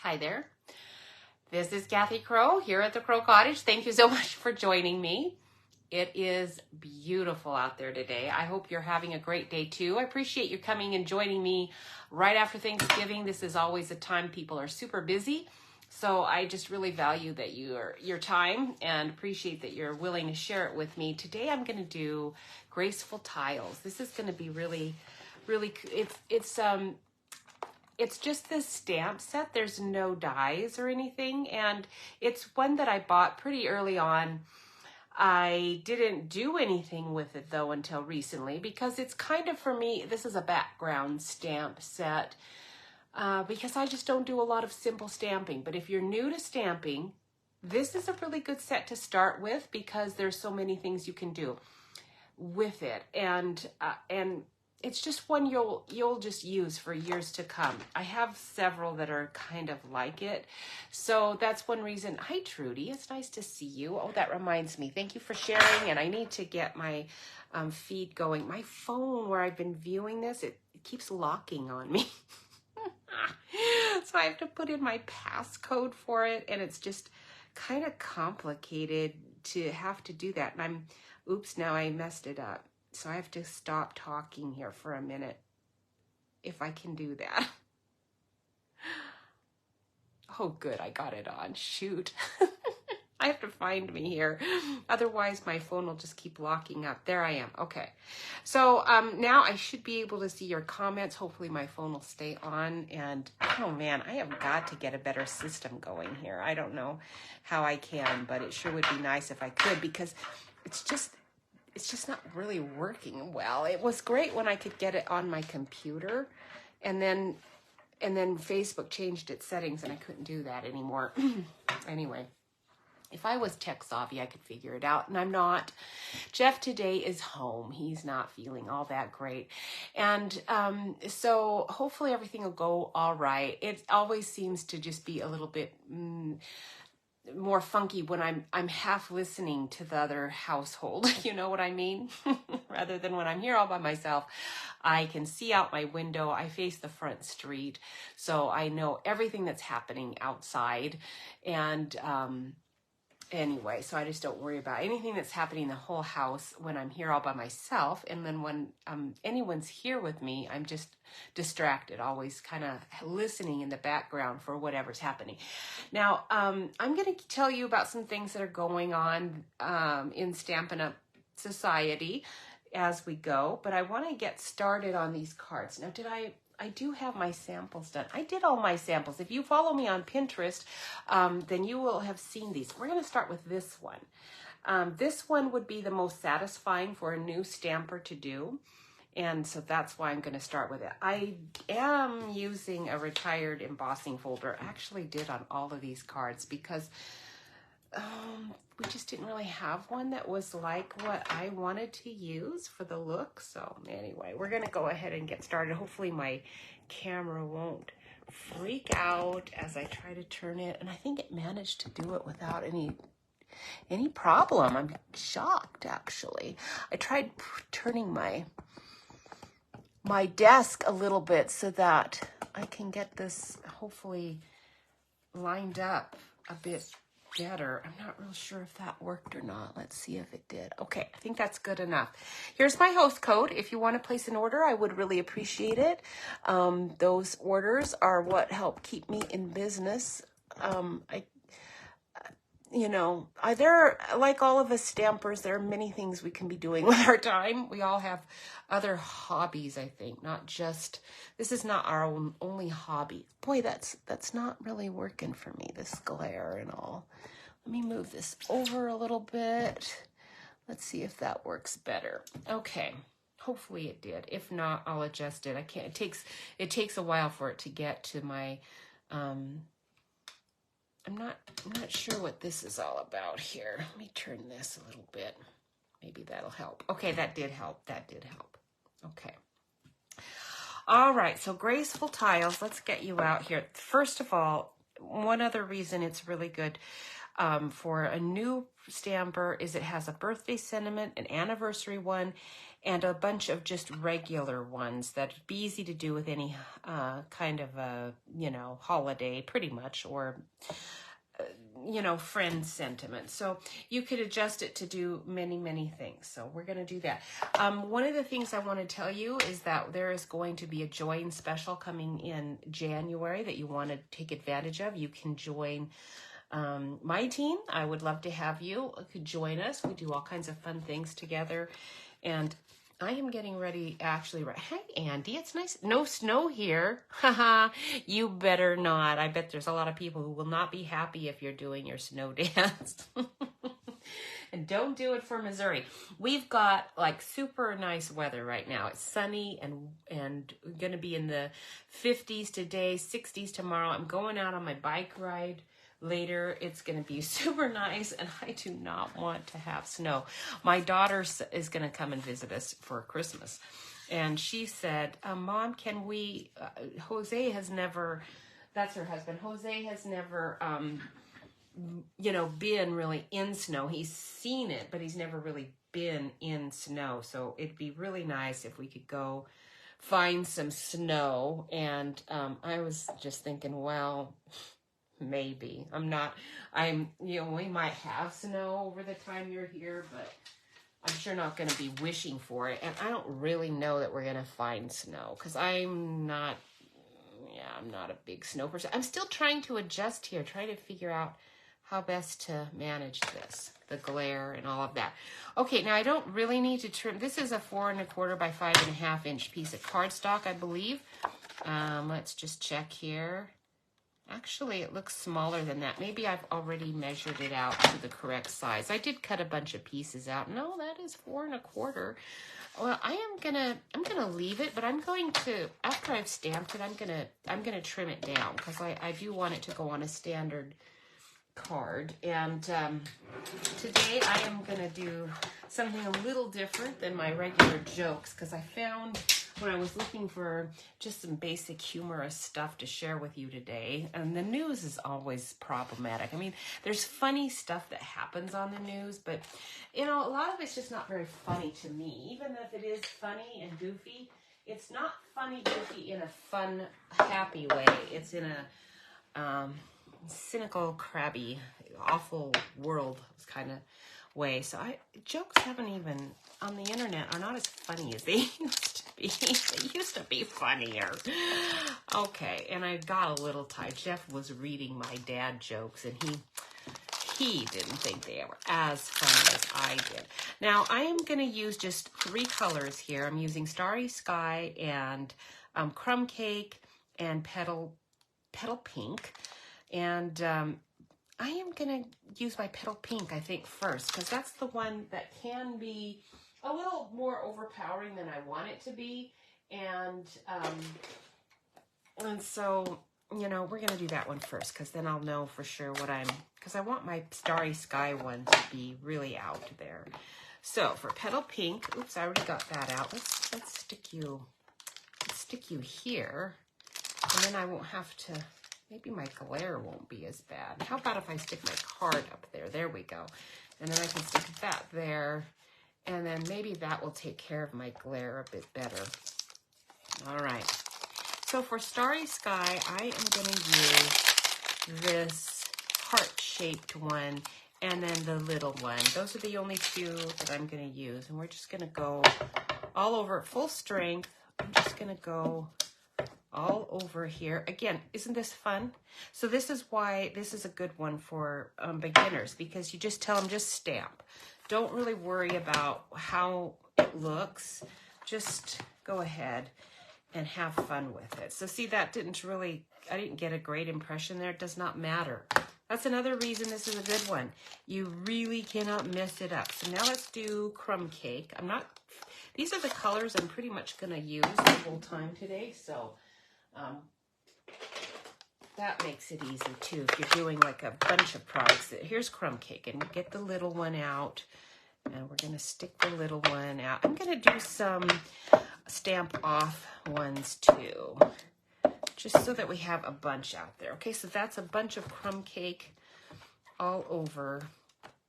Hi there. This is Kathy Crow here at the Crow Cottage. Thank you so much for joining me. It is beautiful out there today. I hope you're having a great day too. I appreciate you coming and joining me right after Thanksgiving. This is always a time people are super busy. So I just really value that your time and appreciate that you're willing to share it with me. Today I'm going to do Graceful Tiles. This is going to be really it's just this stamp set. There's no dies or anything, and it's one that I bought pretty early on. I didn't do anything with it though until recently because it's kind of, for me, this is a background stamp set because I just don't do a lot of simple stamping. But if you're new to stamping, this is a really good set to start with because there's so many things you can do with it, and it's just one you'll just use for years to come. I have several that are kind of like it. So that's one reason. Hi, Trudy. It's nice to see you. Oh, that reminds me. Thank you for sharing. And I need to get my feed going. My phone where I've been viewing this, it keeps locking on me. So I have to put in my passcode for it. And it's just kind of complicated to have to do that. And oops, now I messed it up. So I have to stop talking here for a minute, if I can do that. Oh, good, I got it on. Shoot. I have to find me here. Otherwise, my phone will just keep locking up. There I am. Okay. So now I should be able to see your comments. Hopefully my phone will stay on. And, oh man, I have got to get a better system going here. I don't know how I can, but it sure would be nice if I could, because it's just not really working well. It was great when I could get it on my computer, and then Facebook changed its settings and I couldn't do that anymore. Anyway, if I was tech savvy, I could figure it out, and I'm not. Jeff today is home. He's not feeling all that great. And so hopefully everything will go all right. It always seems to just be a little bit more funky when I'm half listening to the other household, you know what I mean? Rather than when I'm here all by myself, I can see out my window. I face the front street, so I know everything that's happening outside. And anyway, so I just don't worry about anything that's happening in the whole house when I'm here all by myself. And then when anyone's here with me, I'm just distracted, always kind of listening in the background for whatever's happening. Now, I'm going to tell you about some things that are going on in Stampin' Up! Society as we go, but I want to get started on these cards. Now, I do have my samples done. I did all my samples. If you follow me on Pinterest, then you will have seen these. We're going to start with this one. This one would be the most satisfying for a new stamper to do. And so that's why I'm going to start with it. I am using a retired embossing folder. I actually did on all of these cards because we just didn't really have one that was like what I wanted to use for the look. So anyway, we're going to go ahead and get started. Hopefully my camera won't freak out as I try to turn it. And I think it managed to do it without any problem. I'm shocked, actually. I tried turning my desk a little bit so that I can get this hopefully lined up a bit better. I'm not real sure if that worked or not. Let's see if it did. Okay, I think that's good enough. Here's my host code. If you want to place an order, I would really appreciate it. Those orders are what help keep me in business. There, like all of us stampers, there are many things we can be doing with our time. We all have other hobbies, I think, not just, this is not our only hobby. Boy, that's not really working for me, this glare and all. Let me move this over a little bit. Let's see if that works better. Okay, hopefully it did. If not, I'll adjust it. I can't, it takes a while for it to get to my, I'm not sure what this is all about here. Let me turn this a little bit. Maybe that'll help. Okay, that did help. That did help. Okay. All right, so Graceful Tiles, let's get you out here. First of all, one other reason it's really good. for a new stamper is it has a birthday sentiment, an anniversary one, and a bunch of just regular ones that'd be easy to do with any kind of a, you know, holiday pretty much, or you know, friend sentiment. So you could adjust it to do many, many things. So we're going to do that. One of the things I want to tell you is that there is going to be a join special coming in January that you want to take advantage of. You can join my team. I would love to have you. You could join us. We do all kinds of fun things together. And I am getting ready, actually. Hey, Andy, it's nice. No snow here. Haha, you better not. I bet there's a lot of people who will not be happy if you're doing your snow dance. And don't do it for Missouri. We've got like super nice weather right now. It's sunny and going to be in the 50s today, 60s tomorrow. I'm going out on my bike ride later. It's going to be super nice, and I do not want to have snow. My daughter is going to come and visit us for Christmas, and she said, Mom, can we, Jose has never, that's her husband, Jose has never, you know, been really in snow. He's seen it, but he's never really been in snow, so it'd be really nice if we could go find some snow. And I was just thinking, well, maybe. You know, we might have snow over the time you're here, but I'm sure not going to be wishing for it. And I don't really know that we're going to find snow because I'm not a big snow person. I'm still trying to adjust here, trying to figure out how best to manage this, the glare and all of that. Okay, now I don't really need to trim. This is a 4 1/4 by 5 1/2 piece of cardstock, I believe. Let's just check here. Actually, it looks smaller than that. Maybe I've already measured it out to the correct size. I did cut a bunch of pieces out. No, that is 4 1/4. Well, I'm gonna leave it, but I'm going to, after I've stamped it, I'm gonna trim it down because I do want it to go on a standard card. And today I am gonna do something a little different than my regular jokes because I found, when I was looking for just some basic humorous stuff to share with you today, and the news is always problematic. I mean, there's funny stuff that happens on the news, but, you know, a lot of it's just not very funny to me. Even if it is funny and goofy, it's not funny, goofy in a fun, happy way. It's in a cynical, crabby, awful world kind of way. So jokes haven't even, on the internet, are not as funny as they used to be. They used to be funnier. Okay, and I got a little tired. Jeff was reading my dad jokes, and he didn't think they were as funny as I did. Now, I am going to use just 3 colors here. I'm using Starry Sky and Crumb Cake and Petal Pink. And I am going to use my Petal Pink, I think, first, because that's the one that can be a little more overpowering than I want it to be. And so, you know, we're going to do that one first, because then I'll know for sure what because I want my Starry Sky one to be really out there. So for Petal Pink, oops, I already got that out. Let's stick you here, and then I won't have to. Maybe my glare won't be as bad. How about if I stick my card up there? There we go. And then I can stick that there. And then maybe that will take care of my glare a bit better. All right. So for Starry Sky, I am going to use this heart-shaped one and then the little one. Those are the only 2 that I'm going to use. And we're just going to go all over at full strength. I'm just going to go all over here. Again, isn't this fun? So this is why this is a good one for beginners, because you just tell them, just stamp. Don't really worry about how it looks. Just go ahead and have fun with it. So see, that I didn't get a great impression there. It does not matter. That's another reason this is a good one. You really cannot mess it up. So now let's do Crumb Cake. These are the colors I'm pretty much going to use the whole time today. So that makes it easy too if you're doing like a bunch of products. Here's Crumb Cake, and get the little one out, and we're going to stick the little one out. I'm going to do some stamp off ones too, just so that we have a bunch out there. Okay, so that's a bunch of Crumb Cake. all over.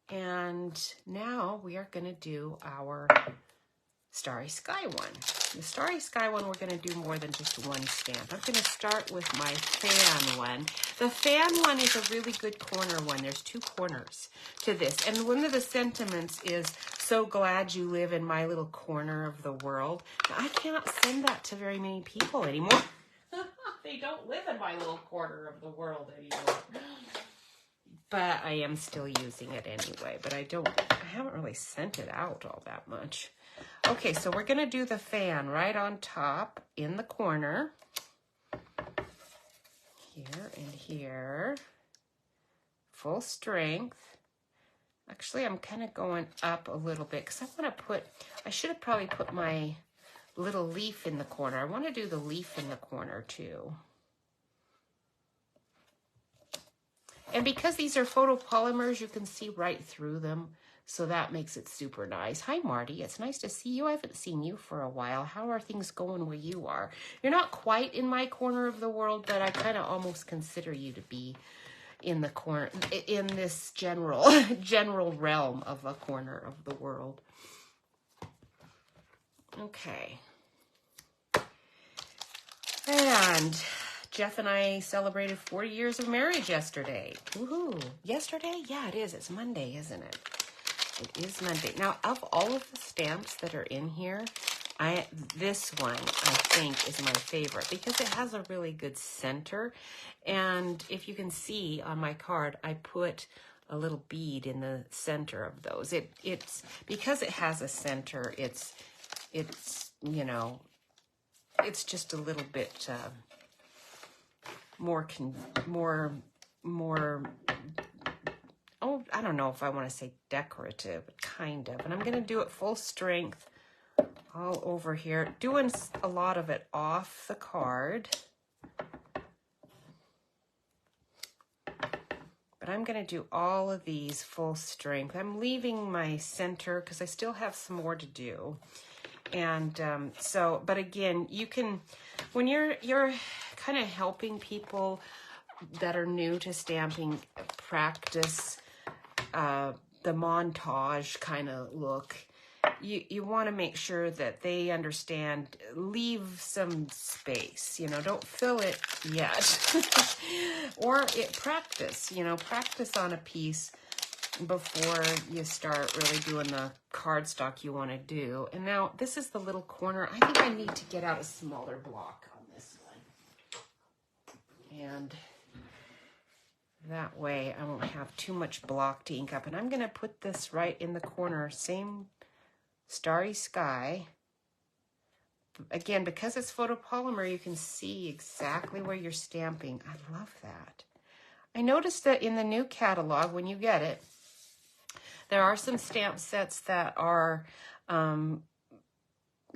And now we are going to do our Starry Sky one. The Starry Sky one, we're going to do more than just one stamp. I'm going to start with my fan one. The fan one is a really good corner one. There's 2 corners to this. And one of the sentiments is, so glad you live in my little corner of the world. Now, I can't send that to very many people anymore. They don't live in my little corner of the world anymore. But I am still using it anyway. But I haven't really sent it out all that much. Okay, so we're going to do the fan right on top in the corner. Here and here. Full strength. Actually, I'm kind of going up a little bit because I want to I should have probably put my little leaf in the corner. I want to do the leaf in the corner too. And because these are photopolymers, you can see right through them. So that makes it super nice. Hi, Marty. It's nice to see you. I haven't seen you for a while. How are things going where you are? You're not quite in my corner of the world, but I kind of almost consider you to be in the corner, in this general realm of a corner of the world. Okay. And Jeff and I celebrated 40 years of marriage yesterday. Woohoo. Yesterday? Yeah, it is. It's Monday, isn't it? It is Monday. Now, of all of the stamps that are in here, this one, I think, is my favorite because it has a really good center. And if you can see on my card, I put a little bead in the center of those. It's because it has a center, it's you know, it's just a little bit more, oh, I don't know if I want to say decorative, kind of. And I'm going to do it full strength all over here, doing a lot of it off the card. But I'm going to do all of these full strength. I'm leaving my center because I still have some more to do. And but again, you can, when you're kind of helping people that are new to stamping practice the montage kind of look, you want to make sure that they understand, leave some space, you know, don't fill it yet. Or practice on a piece before you start really doing the cardstock you want to do. And now this is the little corner. I think I need to get out a smaller block on this one. And that way I won't have too much block to ink up. And I'm going to put this right in the corner, same Starry Sky. Again, because it's photopolymer, you can see exactly where you're stamping. I love that. I noticed that in the new catalog, when you get it, there are some stamp sets that are going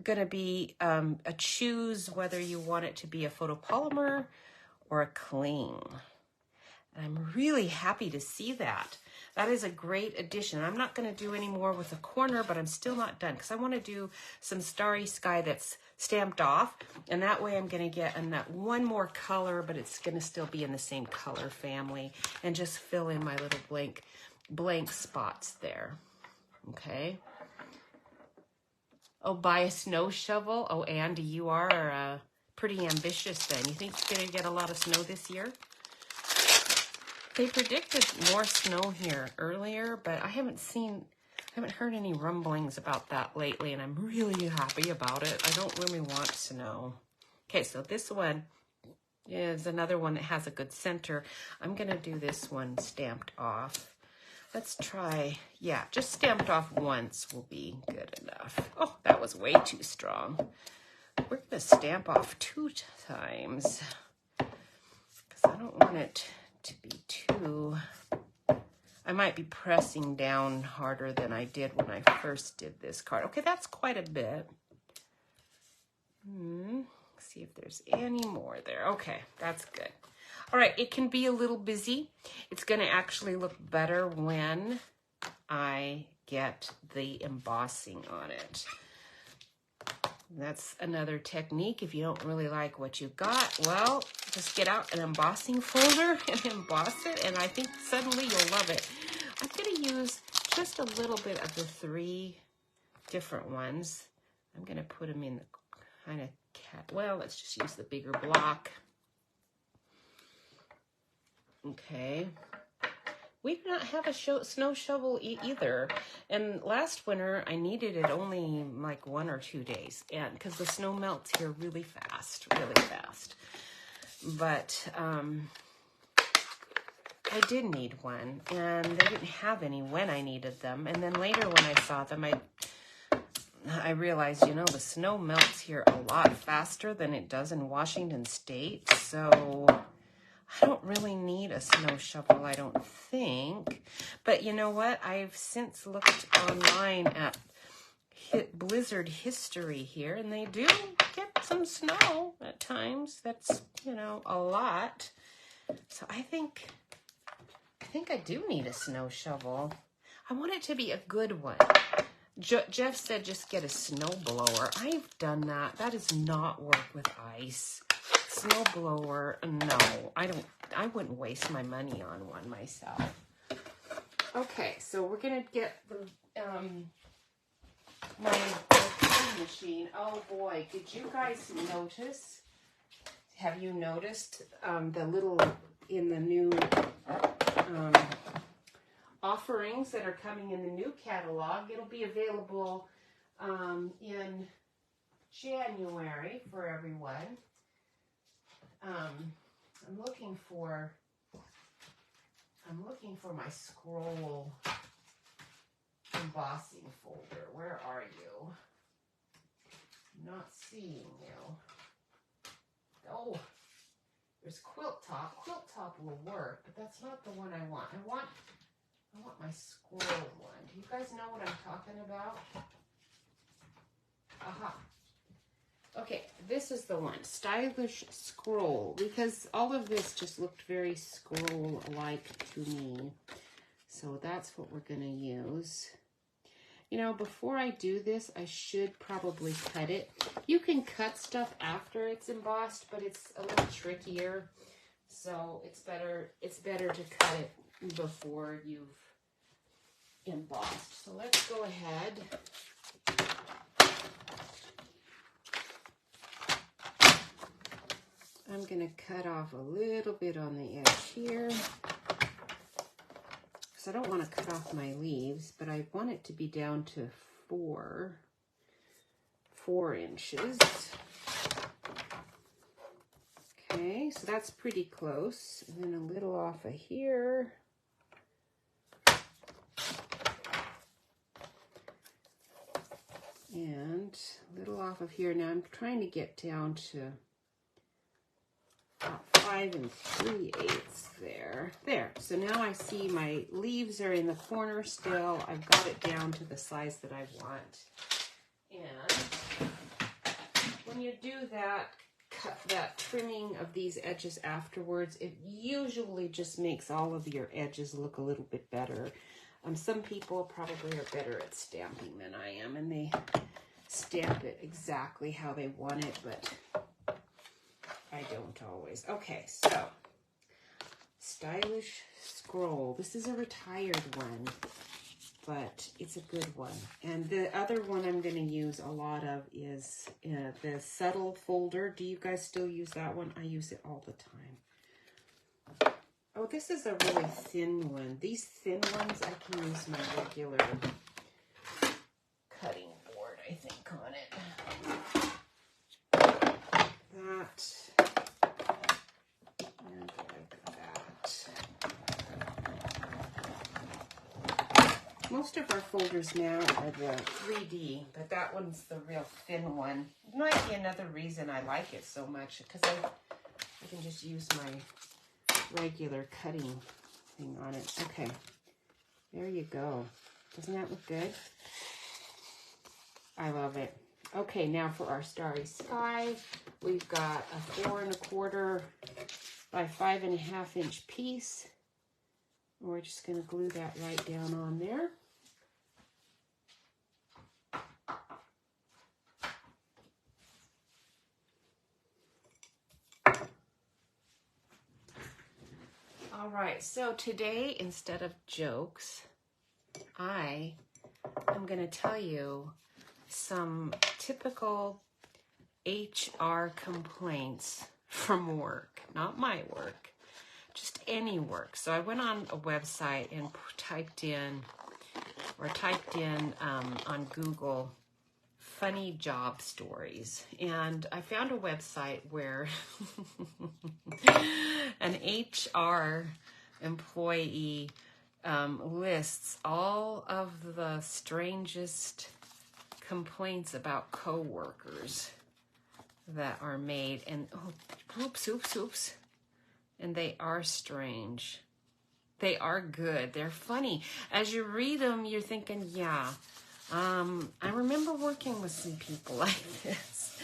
to be a choose whether you want it to be a photopolymer or a cling. And I'm really happy to see that. That is a great addition. I'm not going to do any more with the corner, but I'm still not done because I want to do some Starry Sky that's stamped off. And that way I'm going to get that one more color, but it's going to still be in the same color family, and just fill in my little blank spots there. Okay. Oh, buy a snow shovel. Oh, Andy, you are pretty ambitious then. You think you're going to get a lot of snow this year? They predicted more snow here earlier, but I haven't heard any rumblings about that lately, and I'm really happy about it. I don't really want snow. Okay, so this one is another one that has a good center. I'm going to do this one stamped off. Let's try, yeah, just stamped off once will be good enough. Oh, that was way too strong. We're going to stamp off 2 times because I don't want it to be too, I might be pressing down harder than I did when I first did this card. Okay, that's quite a bit. See if there's any more there. Okay, that's good. All right, it can be a little busy. It's going to actually look better when I get the embossing on it. That's another technique. If you don't really like what you got, well, just get out an embossing folder and emboss it, and I think suddenly you'll love it. I'm going to use just a little bit of the 3 different ones. I'm going to put them in the kind of well, let's just use the bigger block. Okay. We do not have a snow shovel either. And last winter, I needed it only like 1 or 2 days, and because the snow melts here really fast, really fast. But I did need one, and they didn't have any when I needed them. And then later when I saw them, I realized, you know, the snow melts here a lot faster than it does in Washington State. So I don't really need a snow shovel, I don't think. But you know what? I've since looked online at blizzard history here, and they do get some snow at times. That's, you know, a lot. So I think I do need a snow shovel. I want it to be a good one. Jeff said just get a snow blower. I've done that. That does not work with ice. Snow blower, no. I wouldn't waste my money on one myself. Okay, so we're gonna get the my cutting machine. Oh boy, did you guys notice? Have you noticed the little in the new offerings that are coming in the new catalog? It'll be available in January for everyone. I'm looking for my scroll embossing folder. Where are you? I'm not seeing you. Oh, there's quilt top. Quilt top will work, but that's not the one I want. I want my scroll one. Do you guys know what I'm talking about? Aha. Okay, this is the one, stylish scroll, because all of this just looked very scroll-like to me. So that's what we're going to use. You know, before I do this, I should probably cut it. You can cut stuff after it's embossed, but it's a little trickier. So it's better to cut it before you've embossed. So let's go ahead. I'm going to cut off a little bit on the edge here, because I don't want to cut off my leaves, but I want it to be down to 4 inches. Okay, so that's pretty close. And then a little off of here. And a little off of here. Now I'm trying to get down to 5 3/8 there. There. So now I see my leaves are in the corner still. I've got it down to the size that I want. And when you do that, cut that trimming of these edges afterwards, it usually just makes all of your edges look a little bit better. Some people probably are better at stamping than I am, and they stamp it exactly how they want it, but I don't always. Okay, so stylish scroll. This is a retired one, but it's a good one. And the other one I'm going to use a lot of is the subtle folder. Do you guys still use that one? I use it all the time. Oh, this is a really thin one. These thin ones, I can use my regular cutting board, I think, on it. That. And like that. Most of our folders now are the 3D, but that one's the real thin one. It might be another reason I like it so much, because I can just use my regular cutting thing on it. Okay, there you go. Doesn't that look good? I love it. Okay, now for our starry sky, we've got a 4 1/4 by 5 1/2 inch piece. We're just going to glue that right down on there. All right, so today, instead of jokes, I am going to tell you some typical HR complaints from work, not my work, just any work. So I went on a website and typed in on Google funny job stories, and I found a website where an HR employee lists all of the strangest complaints about coworkers that are made, and oops, and they are strange. They are good. They're funny. As you read them, you're thinking, yeah, I remember working with some people like this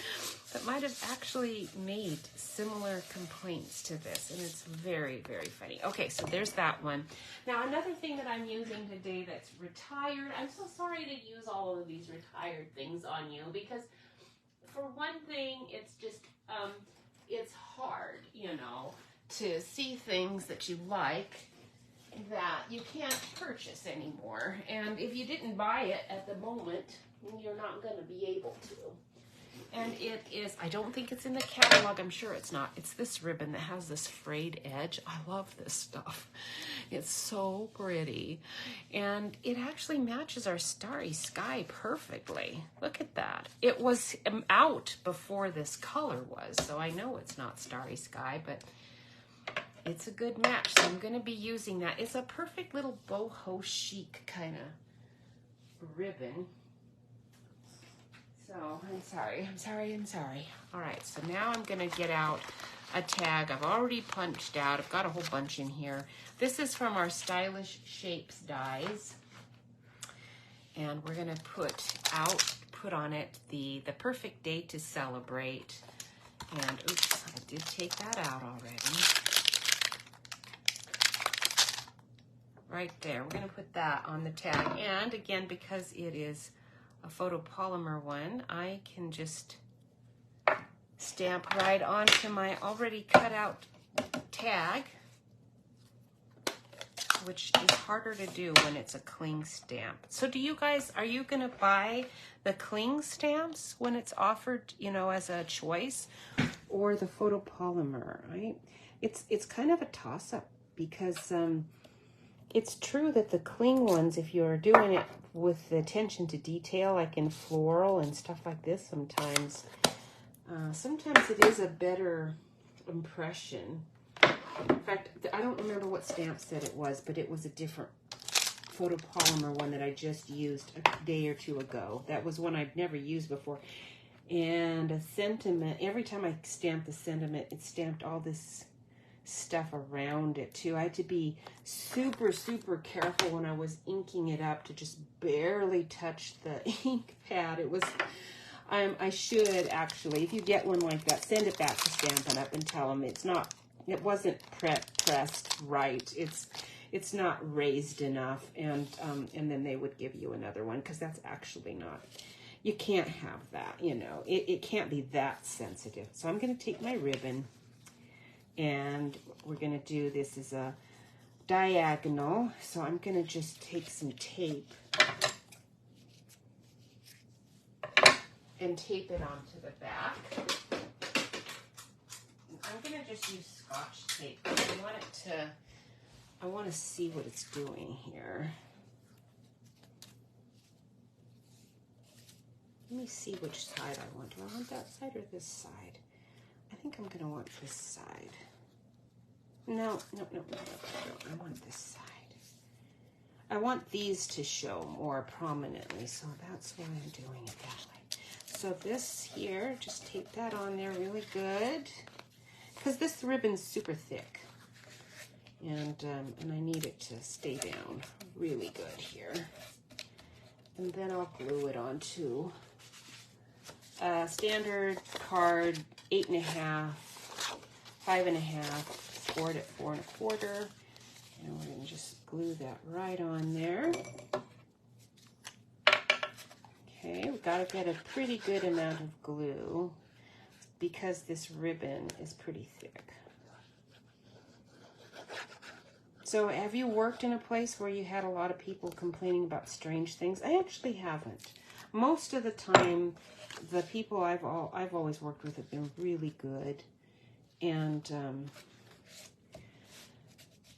that might have actually made similar complaints to this, and it's very, very funny. Okay, so there's that one. Now, another thing that I'm using today that's retired, I'm so sorry to use all of these retired things on you, because for one thing, it's just, it's hard, you know, to see things that you like that you can't purchase anymore. And if you didn't buy it at the moment, you're not going to be able to. And it is, I don't think it's in the catalog. I'm sure it's not. It's this ribbon that has this frayed edge. I love this stuff. It's so pretty. And it actually matches our starry sky perfectly. Look at that. It was out before this color was, so I know it's not starry sky, but it's a good match. So I'm going to be using that. It's a perfect little boho chic kind of ribbon. So, I'm sorry. All right, so now I'm going to get out a tag. I've already punched out. I've got a whole bunch in here. This is from our Stylish Shapes dies. And we're going to put on it the perfect day to celebrate. And, oops, I did take that out already. Right there. We're going to put that on the tag. And, again, because it is a photopolymer one, I can just stamp right onto my already cut out tag, which is harder to do when it's a cling stamp. So do you guys, are you going to buy the cling stamps when it's offered, you know, as a choice, or the photopolymer, right? It's kind of a toss-up, because it's true that the cling ones, if you're doing it with the attention to detail, like in floral and stuff like this, sometimes it is a better impression. In fact, I don't remember what stamp set it was, but it was a different photopolymer one that I just used a day or two ago. That was one I'd never used before. And a sentiment, every time I stamped the sentiment, it stamped all this stuff around it too. I had to be super, super careful when I was inking it up to just barely touch the ink pad. It was, I should actually, if you get one like that, send it back to Stampin' Up! And tell them it wasn't pressed right. It's not raised enough, and then they would give you another one, because that's actually not, you can't have that, you know, it can't be that sensitive. So I'm going to take my ribbon, and we're going to do, this is a diagonal, so I'm going to just take some tape and tape it onto the back. I'm going to just use Scotch tape, because I want to see what it's doing here. Let me see which side I want. Do I want that side or this side? I think I'm going to want this side. No. I want this side. I want these to show more prominently, so that's why I'm doing it that way. So this here, just tape that on there really good, because this ribbon's super thick, and I need it to stay down really good here. And then I'll glue it onto a standard card, 8.5, 5.5. Scored at 4 1/4, and we're going to just glue that right on there. Okay, we've got to get a pretty good amount of glue, because this ribbon is pretty thick. So have you worked in a place where you had a lot of people complaining about strange things? I actually haven't. Most of the time, the people I've always worked with have been really good. And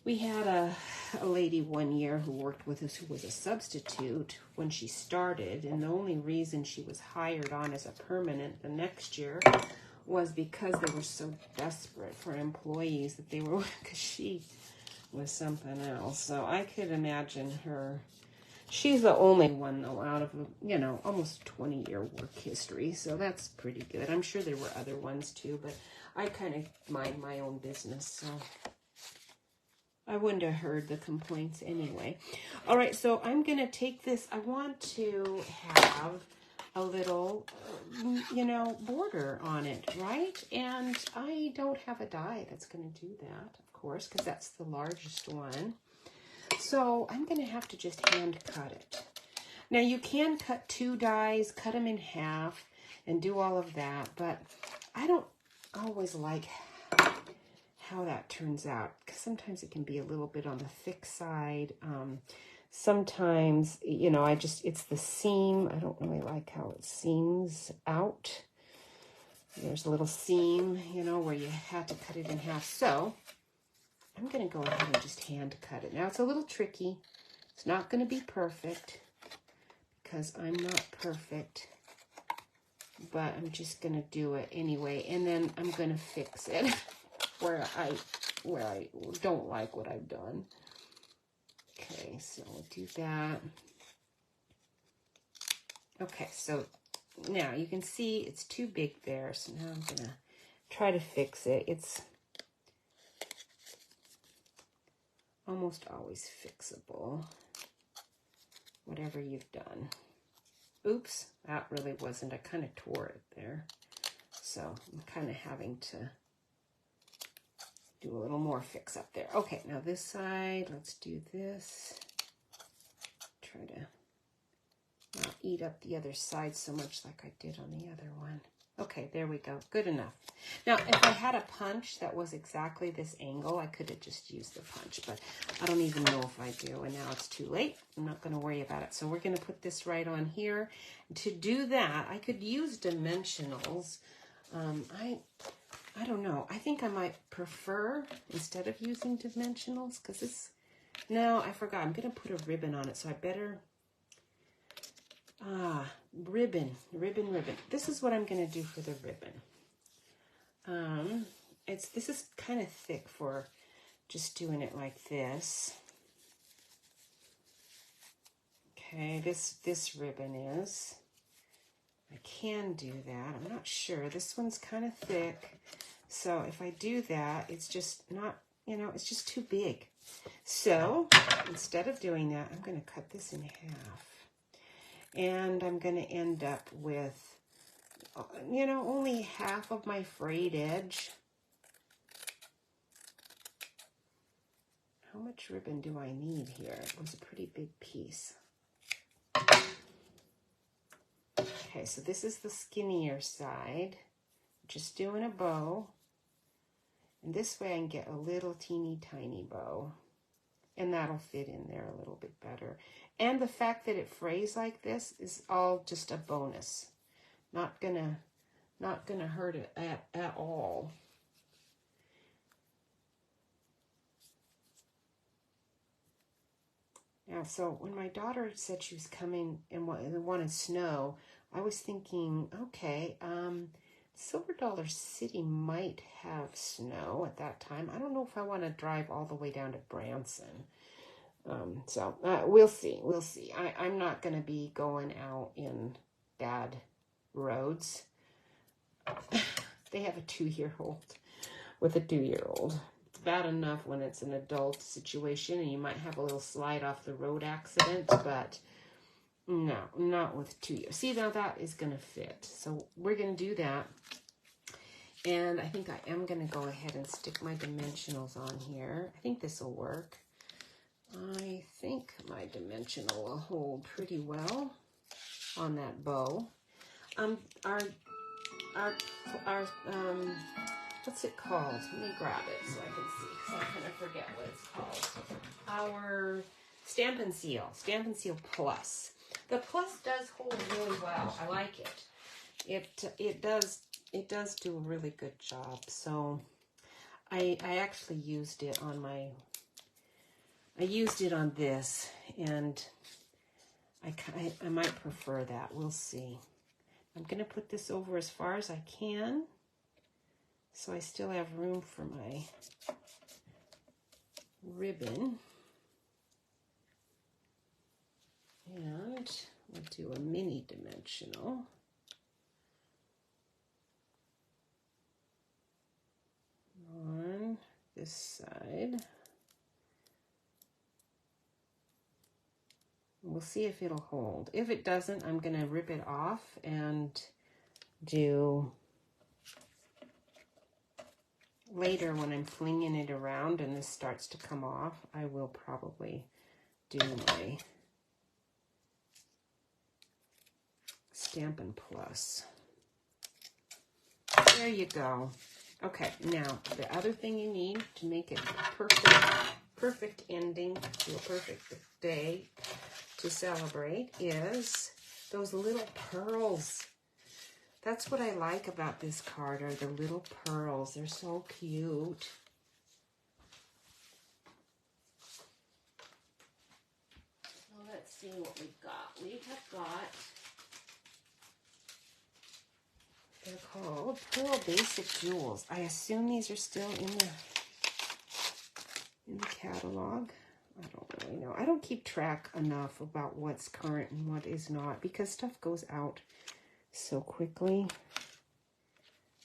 we had a lady one year who worked with us who was a substitute when she started. And the only reason she was hired on as a permanent the next year was because they were so desperate for employees that they were, because she was something else. So I could imagine her. She's the only one, though, out of, you know, almost 20-year work history. So that's pretty good. I'm sure there were other ones, too, but I kind of mind my own business, so I wouldn't have heard the complaints anyway. All right, so I'm going to take this. I want to have a little, you know, border on it, right? And I don't have a die that's going to do that, of course, because that's the largest one. So I'm going to have to just hand cut it. Now you can cut 2 dies, cut them in half, and do all of that, but I don't always like how that turns out, because sometimes it can be a little bit on the thick side. Sometimes, you know, it's the seam. I don't really like how it seams out. There's a little seam, you know, where you have to cut it in half. So I'm going to go ahead and just hand cut it. Now, it's a little tricky. It's not going to be perfect because I'm not perfect, but I'm just going to do it anyway. And then I'm going to fix it where I don't like what I've done. Okay, so we'll do that. Okay, so now you can see it's too big there. So now I'm going to try to fix it. It's almost always fixable, whatever you've done. Oops, that really wasn't. I kind of tore it there. So I'm kind of having to do a little more fix up there. Okay, now this side, let's do this. Try to not eat up the other side so much like I did on the other one. Okay, there we go. Good enough. Now, if I had a punch that was exactly this angle, I could have just used the punch, but I don't even know if I do, and now it's too late. I'm not going to worry about it. So we're going to put this right on here. To do that, I could use dimensionals. I don't know. I think I might prefer, instead of using dimensionals, because this, no, I forgot. I'm going to put a ribbon on it, so I better, ribbon. This is what I'm going to do for the ribbon. This is kind of thick for just doing it like this. Okay, this ribbon is. I can do that. I'm not sure. This one's kind of thick. So if I do that, it's just not, you know, it's just too big. So instead of doing that, I'm going to cut this in half. And I'm going to end up with, you know, only half of my frayed edge. How much ribbon do I need here? It was a pretty big piece. Okay, so this is the skinnier side. Just doing a bow. And this way I can get a little teeny tiny bow. And that'll fit in there a little bit better. And the fact that it frays like this is all just a bonus. Not gonna hurt it at all. Now, so when my daughter said she was coming and wanted snow, I was thinking, okay, Silver Dollar City might have snow at that time. I don't know if I want to drive all the way down to Branson. We'll see. We'll see. I'm not going to be going out in bad roads. They have a 2-year-old with a 2-year-old. It's bad enough when it's an adult situation and you might have a little slide off the road accident, but no, not with 2 years. See, now that is going to fit. So we're going to do that. And I think I am going to go ahead and stick my dimensionals on here. I think this will work. I think my dimensional will hold pretty well on that bow. Our what's it called? Let me grab it so I can see, because I kind of forget what it's called. Our Stamp & Seal Plus. The Plus does hold really well. I like it. It does do a really good job. So I actually used it on this, and I might prefer that. We'll see. I'm going to put this over as far as I can, so I still have room for my ribbon. And we'll do a mini dimensional. On this side. We'll see if it'll hold. If it doesn't, I'm going to rip it off and do later when I'm flinging it around and this starts to come off, I will probably do my Stampin' Plus. There you go. Okay, now the other thing you need to make it a perfect ending to a perfect day to celebrate is those little pearls. That's what I like about this card, are the little pearls. They're so cute. Well, let's see what we've got. We have got, they're called Pearl Basic Jewels. I assume these are still in the catalog. I don't really know. I don't keep track enough about what's current and what is not because stuff goes out so quickly.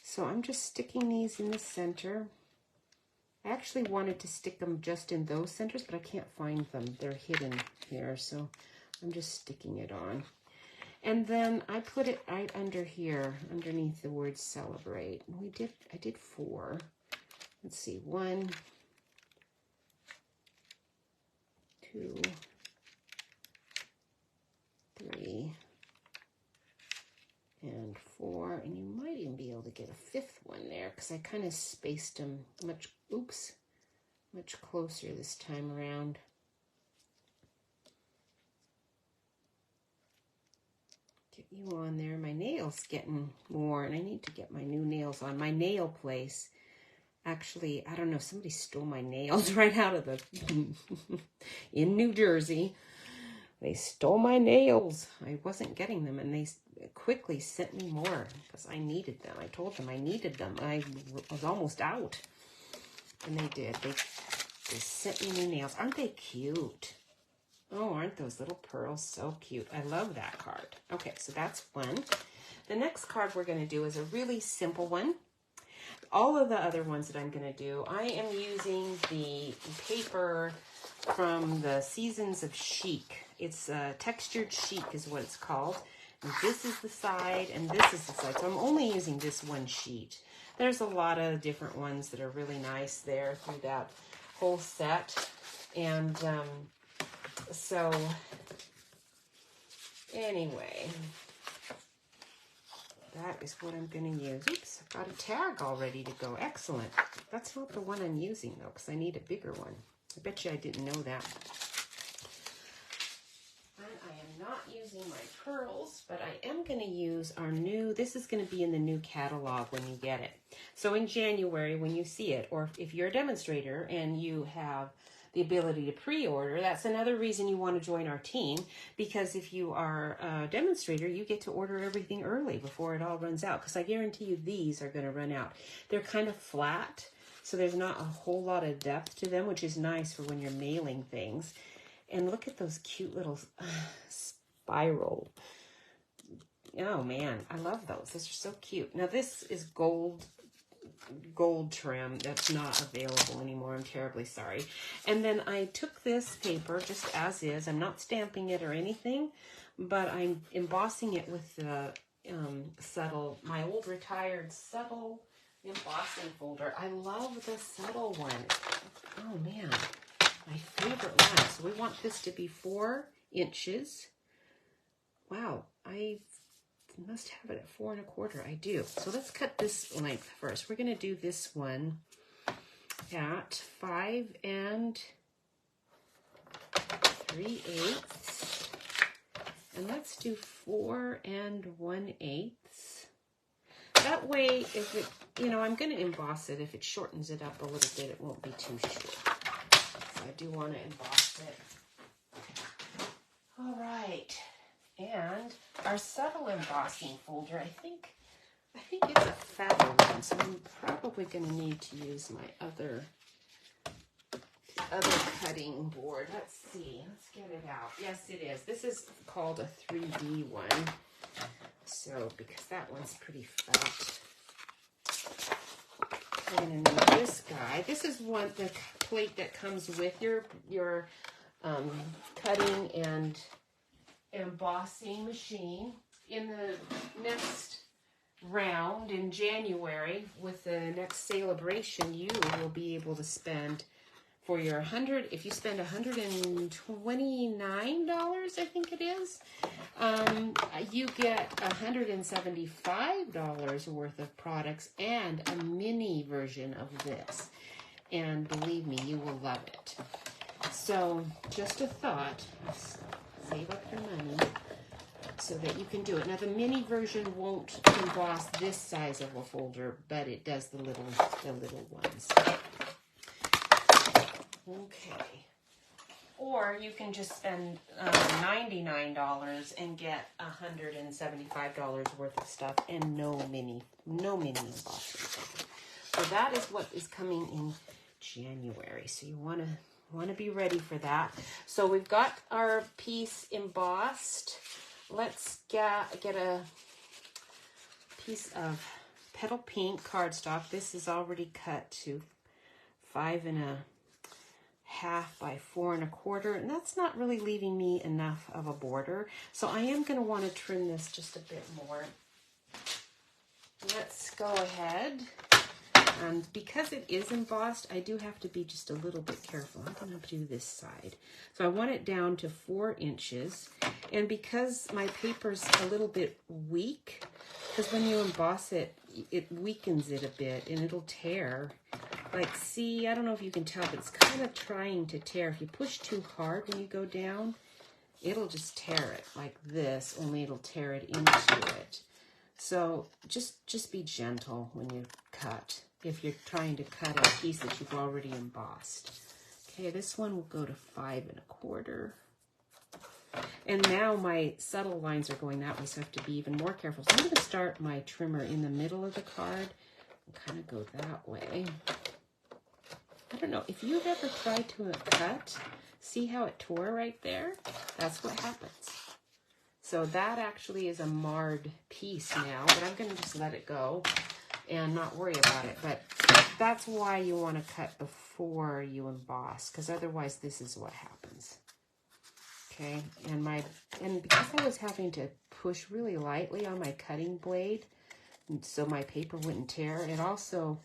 So I'm just sticking these in the center. I actually wanted to stick them just in those centers, but I can't find them. They're hidden here, so I'm just sticking it on. And then I put it right under here, underneath the word celebrate. I did 4. Let's see, 1, 2, 3, and 4, and you might even be able to get a 5th one there because I kind of spaced them much closer this time around. Get you on there. My nail's getting worn. I need to get my new nails on. My nail place, actually, I don't know, somebody stole my nails right out of the, in New Jersey. They stole my nails. I wasn't getting them, and they quickly sent me more because I needed them. I told them I needed them. I was almost out, and they did. They sent me new nails. Aren't they cute? Oh, aren't those little pearls so cute? I love that card. Okay, so that's one. The next card we're going to do is a really simple one. All of the other ones that I'm going to do, I am using the paper from the Seasons of Chic. It's textured chic is what it's called. And this is the side and this is the side. So I'm only using this one sheet. There's a lot of different ones that are really nice there through that whole set. And so anyway, that is what I'm going to use. Oops, I've got a tag all ready to go. Excellent. That's not the one I'm using, though, because I need a bigger one. I bet you I didn't know that. And I am not using my pearls, but I am going to use our new, this is going to be in the new catalog when you get it. So in January, when you see it, or if you're a demonstrator and you have the ability to pre-order, that's another reason you want to join our team, because if you are a demonstrator, you get to order everything early before it all runs out, because I guarantee you these are going to run out. They're kind of flat, so there's not a whole lot of depth to them, which is nice for when you're mailing things. And look at those cute little spiral. Oh man, I love those. Those are so cute. Now this is gold trim that's not available anymore. I'm terribly sorry. And then I took this paper just as is. I'm not stamping it or anything, but I'm embossing it with the subtle, my old retired subtle embossing folder. I love the subtle one. Oh man, my favorite one. So we want this to be 4 inches. Wow, I must have it at 4 1/4. I do. So let's cut this length first. We're going to do this one at 5 3/8. And let's do 4 1/8. That way, if it, you know, I'm going to emboss it. If it shortens it up a little bit, it won't be too short. So I do want to emboss it. All right. And our subtle embossing folder, I think it's a fatter one, so I'm probably going to need to use my other cutting board. Let's see. Let's get it out. Yes, it is. This is called a 3D one. So, because that one's pretty fat. We're going to need this guy. This is the plate that comes with your cutting and embossing machine. In the next round in January, with the next celebration, you will be able to spend for your if you spend $129, I think it is, you get $175 worth of products and a mini version of this. And believe me, you will love it. So just a thought, save up your money so that you can do it. Now the mini version won't emboss this size of a folder, but it does the little ones. Okay. Or you can just spend $99 and get $175 worth of stuff and no mini embossing. So that is what is coming in January. So you want to be ready for that. So we've got our piece embossed. Let's get a piece of petal pink cardstock. This is already cut to 5 1/2 by 4 1/4, and that's not really leaving me enough of a border. So I am going to want to trim this just a bit more. Let's go ahead. And because it is embossed, I do have to be just a little bit careful. I'm going to do this side. So I want it down to 4 inches. And because my paper's a little bit weak, because when you emboss it, it weakens it a bit and it'll tear. Like, see, I don't know if you can tell, but it's kind of trying to tear. If you push too hard when you go down, it'll just tear it like this, only it'll tear it into it. So just be gentle when you cut, if you're trying to cut a piece that you've already embossed. Okay, this one will go to 5 1/4. And now my subtle lines are going that way, so I have to be even more careful. So I'm going to start my trimmer in the middle of the card and kind of go that way. I don't know, if you've ever tried to cut, see how it tore right there? That's what happens. So that actually is a marred piece now, but I'm going to just let it go and not worry about it. But that's why you want to cut before you emboss, because otherwise this is what happens. Okay, and because I was having to push really lightly on my cutting blade, so my paper wouldn't tear, it also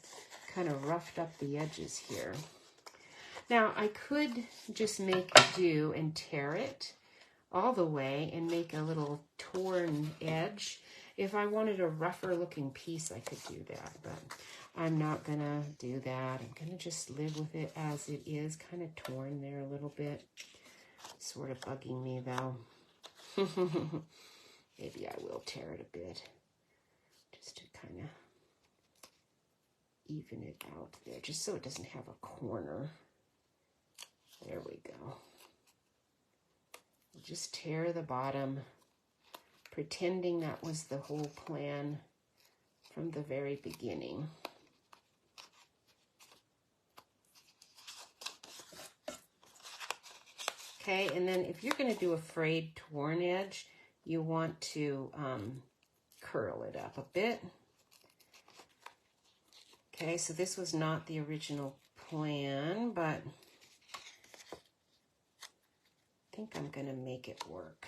kind of roughed up the edges here. Now I could just make do and tear it all the way and make a little torn edge. If I wanted a rougher looking piece, I could do that, but I'm not gonna do that. I'm gonna just live with it as it is, kind of torn there a little bit. Sort of bugging me though. Maybe I will tear it a bit just to kind of even it out there, just so it doesn't have a corner. There we go. Just tear the bottom, pretending that was the whole plan from the very beginning. Okay, and then if you're going to do a frayed torn edge, you want to curl it up a bit. Okay, so this was not the original plan, but I think I'm going to make it work.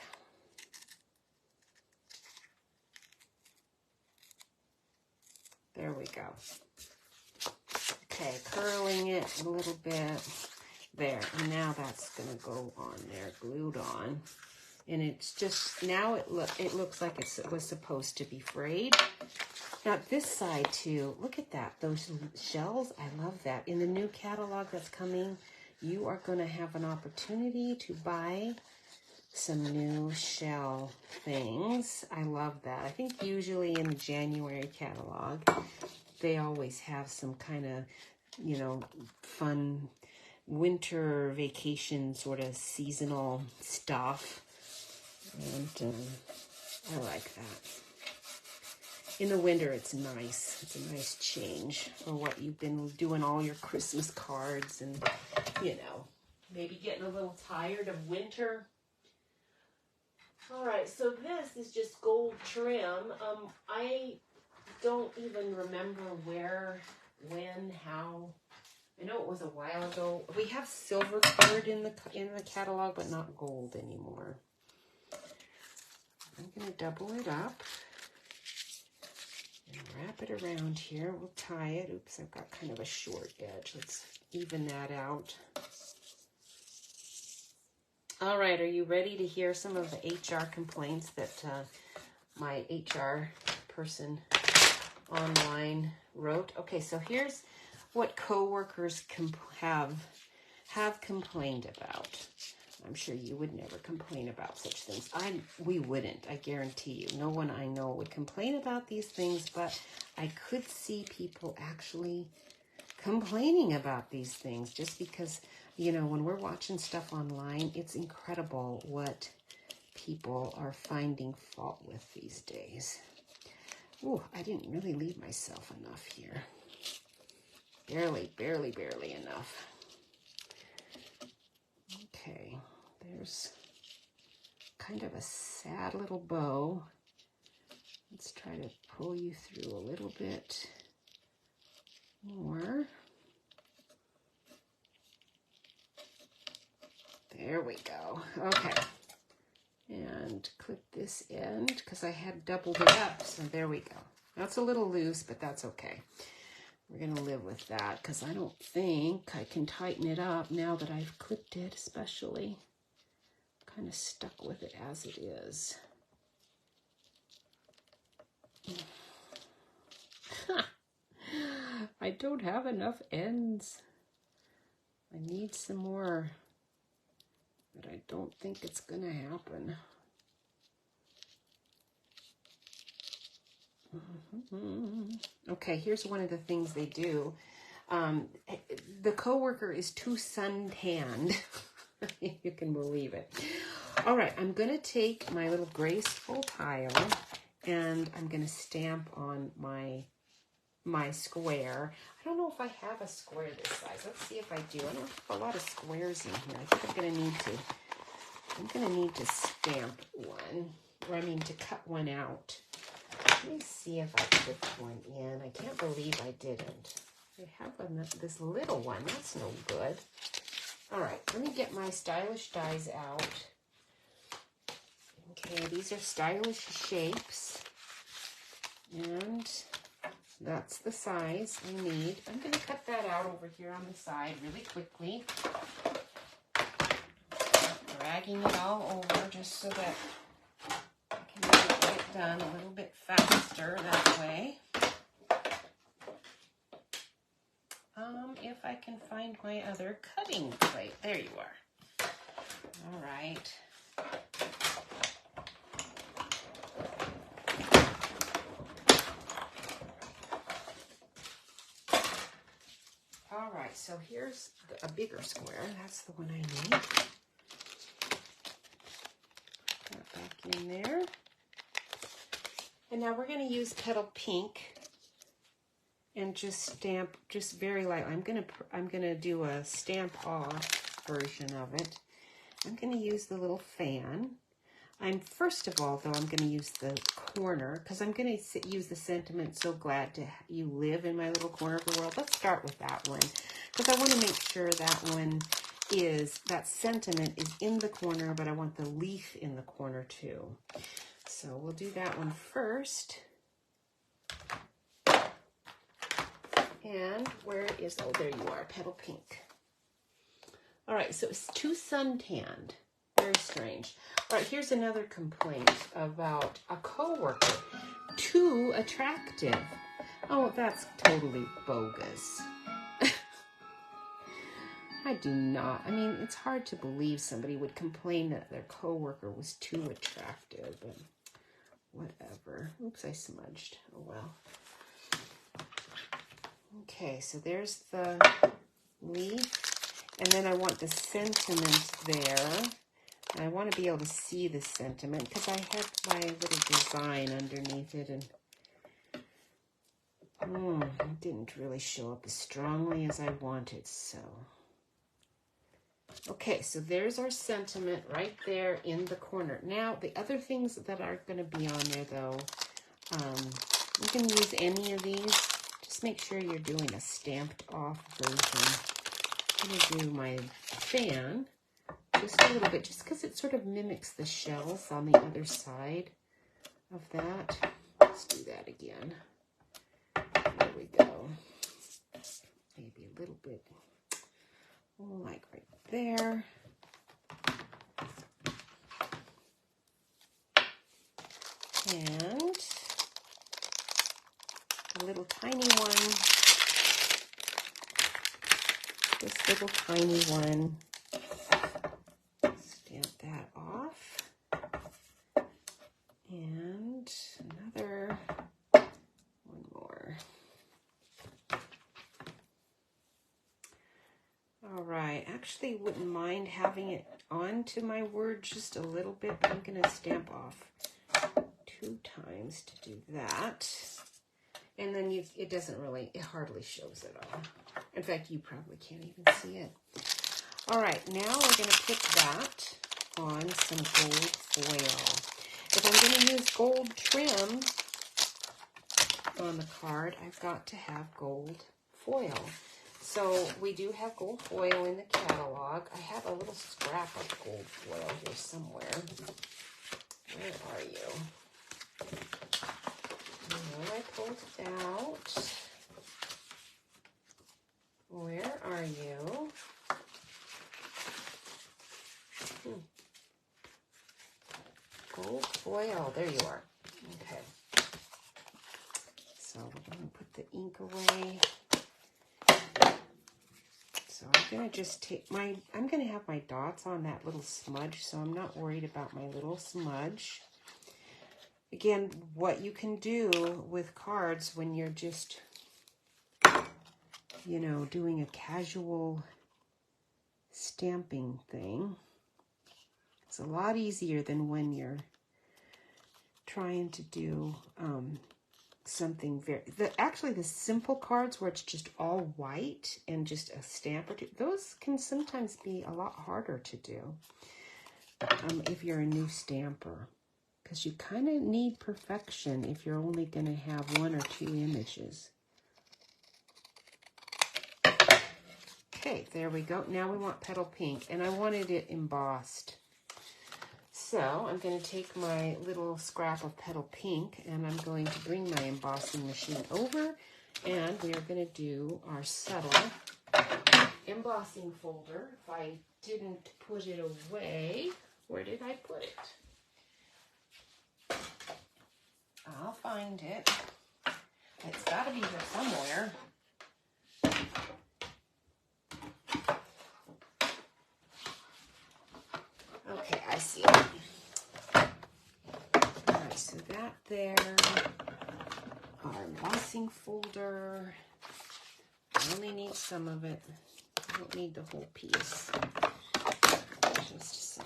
There we go. Okay, curling it a little bit. There, and now that's going to go on there, glued on. And it's just, now it looks like it was supposed to be frayed. Now this side too, look at that, those shells, I love that. In the new catalog that's coming, you are gonna have an opportunity to buy some new shell things. I love that. I think usually in the January catalog, they always have some kind of, you know, fun winter vacation sort of seasonal stuff. And I like that. In the winter, it's nice. It's a nice change for what you've been doing all your Christmas cards and, you know, maybe getting a little tired of winter. All right, so this is just gold trim. I don't even remember where, when, how. I know it was a while ago. We have silver colored in the catalog, but not gold anymore. I'm gonna double it up and wrap it around here. We'll tie it. Oops, I've got kind of a short edge. Let's even that out. All right, are you ready to hear some of the HR complaints that my HR person online wrote? Okay, so here's what coworkers have complained about. I'm sure you would never complain about such things. We wouldn't, I guarantee you. No one I know would complain about these things, but I could see people actually complaining about these things just because, you know, when we're watching stuff online, it's incredible what people are finding fault with these days. Ooh, I didn't really leave myself enough here. Barely enough. Okay, there's kind of a sad little bow. Let's try to pull you through a little bit more. There we go. Okay. And clip this end because I had doubled it up. So there we go. That's a little loose, but that's okay. We're going to live with that because I don't think I can tighten it up now that I've clipped it, especially. I'm kind of stuck with it as it is. I don't have enough ends. I need some more, but I don't think it's going to happen. Okay, here's one of the things they do. The coworker is too suntanned. You can believe it. All right, I'm going to take my little Graceful Tile and I'm going to stamp on my square. I don't know if I have a square this size. Let's see if I do. I don't have a lot of squares in here. I think I'm going to need to stamp one, or I mean to cut one out. Let me see if I put one in. I can't believe I didn't. I have this little one. That's no good. All right, let me get my stylish dies out. Okay, these are stylish shapes. And that's the size I need. I'm going to cut that out over here on the side really quickly. Dragging it all over just so that I can get it done a little bit faster that way. If I can find my other cutting plate. There you are. All right. All right, so here's a bigger square. That's the one I need. Put that back in there. And now we're going to use Petal Pink and just stamp just very light. I'm gonna do a stamp off version of it. I'm gonna use the little fan. First of all, though, I'm gonna use the corner because I'm gonna use the sentiment, so glad to you live in my little corner of the world. Let's start with that one because I want to make sure that sentiment is in the corner, but I want the leaf in the corner too. So we'll do that one first. And where is, oh, there you are, Petal Pink. All right, so it's too suntanned. Very strange. All right, here's another complaint about a coworker. Too attractive. Oh, that's totally bogus. I do not. I mean, it's hard to believe somebody would complain that their coworker was too attractive, but whatever. Oops, I smudged. Oh, well. Okay, so there's the leaf, and then I want the sentiment there. I want to be able to see the sentiment because I have my little design underneath it, and it didn't really show up as strongly as I wanted, so. Okay, so there's our sentiment right there in the corner. Now, the other things that are going to be on there, though, you can use any of these. Just make sure you're doing a stamped off version. I'm going to do my fan just a little bit, just because it sort of mimics the shells on the other side of that. Let's do that again. There we go. Maybe a little bit, like right there. And a little tiny one. This little tiny one. Stamp that off. And another one more. All right, actually wouldn't mind having it onto my word just a little bit, but I'm going to stamp off 2 times to do that. And then it hardly shows at all. In fact, you probably can't even see it. All right, now we're going to put that on some gold foil. If I'm going to use gold trim on the card, I've got to have gold foil. So we do have gold foil in the catalog. I have a little scrap of gold foil here somewhere. Where are you? I pulled it out. Where are you? Gold foil. There you are. Okay. So we're going to put the ink away. So I'm going to just take I'm going to have my dots on that little smudge, so I'm not worried about my little smudge. Again, what you can do with cards when you're just, doing a casual stamping thing, it's a lot easier than when you're trying to do something actually the simple cards where it's just all white and just a stamp or two, those can sometimes be a lot harder to do if you're a new stamper, because you kind of need perfection if you're only going to have 1 or 2 images. Okay, there we go. Now we want petal pink, and I wanted it embossed. So I'm going to take my little scrap of petal pink, and I'm going to bring my embossing machine over, and we are going to do our subtle embossing folder. If I didn't put it away, where did I put it? I'll find it. It's got to be here somewhere. Okay, I see it. All right, so that there, our embossing folder. I only need some of it. I don't need the whole piece. Just some.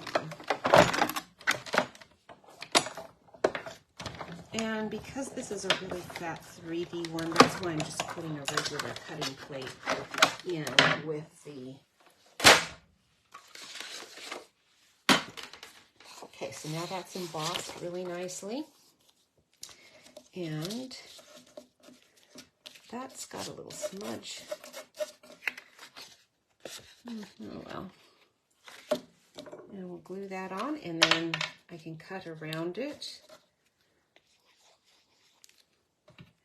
And because this is a really fat 3D one, that's why I'm just putting a regular cutting plate in with the... Okay, so now that's embossed really nicely. And that's got a little smudge. Oh well. And we'll glue that on, and then I can cut around it.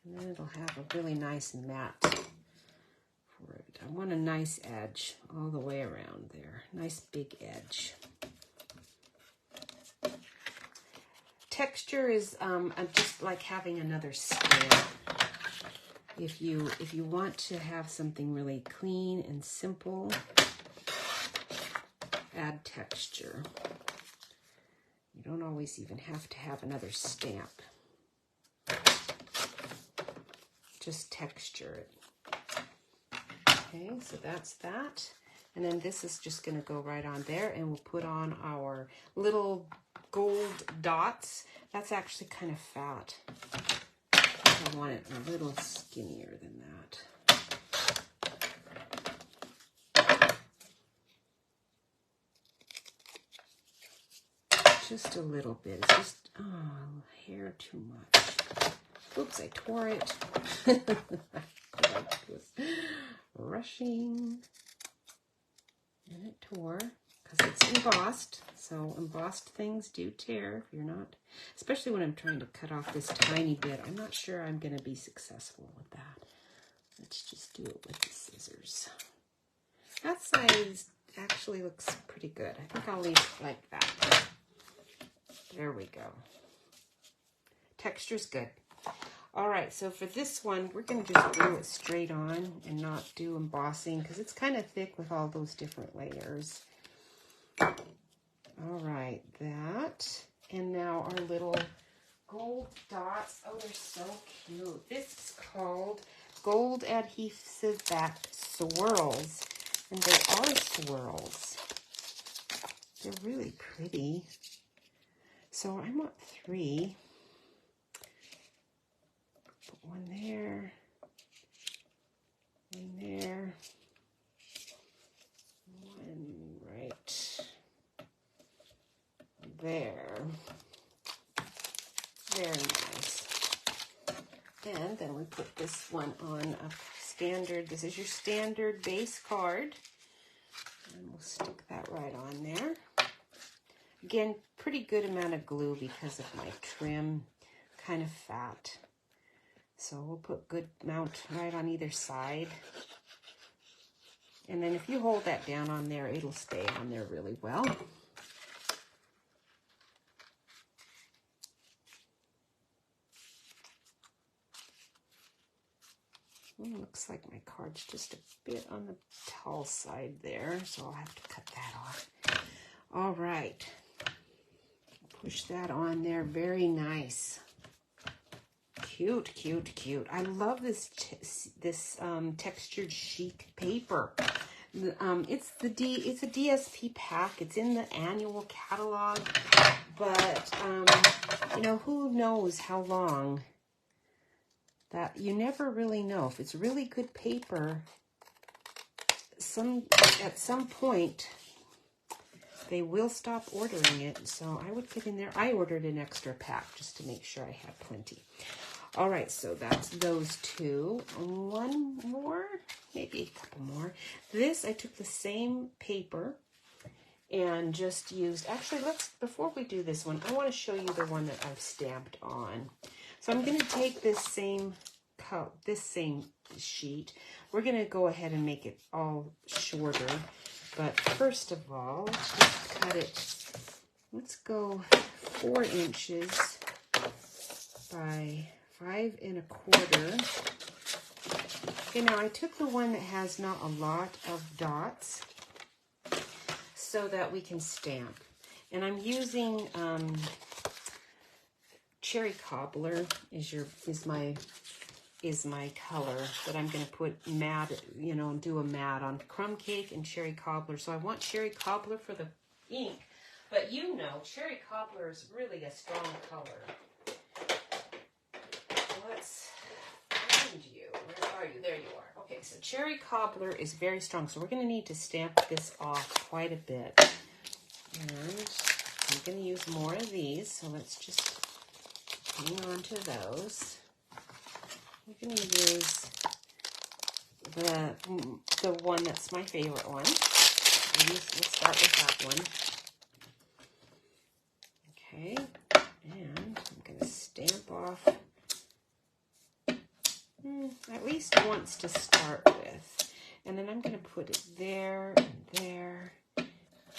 And then it'll have a really nice mat for it. I want a nice edge all the way around there. Nice big edge. Texture is just like having another stamp. If you want to have something really clean and simple, add texture. You don't always even have to have another stamp. Just texture it. Okay, so that's that. And then this is just going to go right on there, and we'll put on our little gold dots. That's actually kind of fat. I want it a little skinnier than that. Just a little bit. It's just, hair too much. Oops, I tore it. I was rushing. And it tore because it's embossed. So embossed things do tear if you're not, especially when I'm trying to cut off this tiny bit. I'm not sure I'm going to be successful with that. Let's just do it with the scissors. That size actually looks pretty good. I think I'll leave it like that. There we go. Texture's good. All right, so for this one, we're going to just glue it straight on and not do embossing because it's kind of thick with all those different layers. All right, that. And now our little gold dots. Oh, they're so cute. This is called Gold Adhesive Backed Swirls. And they are swirls. They're really pretty. So I want 3. Put one there, one there, one right there. Very nice. And then we put this one on a standard, this is your standard base card. And we'll stick that right on there. Again, pretty good amount of glue because of my trim, kind of fat. So we'll put good amount right on either side. And then if you hold that down on there, it'll stay on there really well. Looks like my card's just a bit on the tall side there, so I'll have to cut that off. All right. Push that on there. Very nice. Cute, cute, cute. I love this textured chic paper. It's a DSP pack. It's in the annual catalog, but you know, who knows how long. That you never really know. If it's really good paper, at some point they will stop ordering it. So I would put in there. I ordered an extra pack just to make sure I had plenty. All right, so that's those 2. One more, maybe a couple more. This, I took the same paper and just used, actually, before we do this one, I want to show you the one that I've stamped on. So I'm going to take this same sheet. We're going to go ahead and make it all shorter. But first of all, let's just cut it. Let's go 4 inches by 5 1/4. Okay, now I took the one that has not a lot of dots so that we can stamp. And I'm using Cherry Cobbler is my color that I'm going to put matte, you know, do a matte on Crumb Cake and Cherry Cobbler. So I want Cherry Cobbler for the ink, but you know, Cherry Cobbler is really a strong color. Let's find you. Where are you? There you are. Okay, so Cherry Cobbler is very strong, so we're going to need to stamp this off quite a bit. And I'm going to use more of these, so let's just hang on to those. We're going to use the one that's my favorite one. We'll start with that one. Okay, and I'm going to stamp off at least once to start with. And then I'm going to put it there, and there,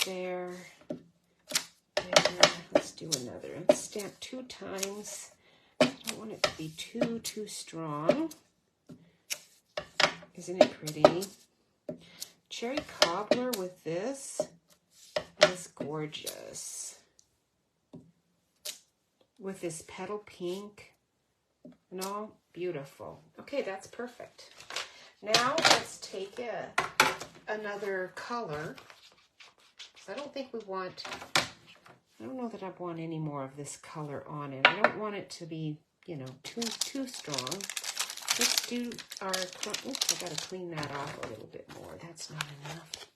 there, there. Let's do another. Let's stamp 2 times. I don't want it to be too strong. Isn't it pretty? Cherry cobbler with this is gorgeous. With this petal pink and all, beautiful. Okay, that's perfect. Now let's take another color. I don't think we want, I don't know that I want any more of this color on it. I don't want it to be, you know, too strong. Let's do our, oops, I gotta clean that off a little bit more. That's not enough.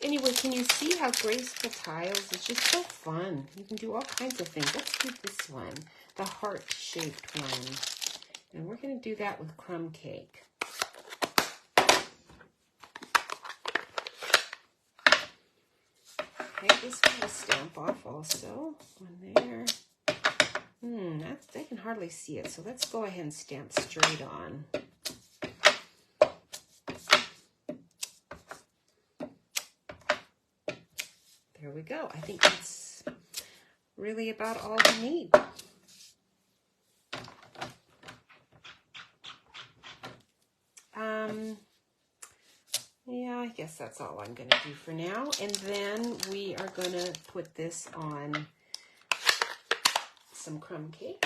Anyway, can you see how Graceful Tiles is just so fun? You can do all kinds of things. Let's do this one, the heart-shaped one. And we're going to do that with crumb cake. Okay, this one will stamp off also. One there. They can hardly see it, so let's go ahead and stamp straight on. There we go. I think that's really about all we need. Yeah, I guess that's all I'm going to do for now. And then we are going to put this on some crumb cake.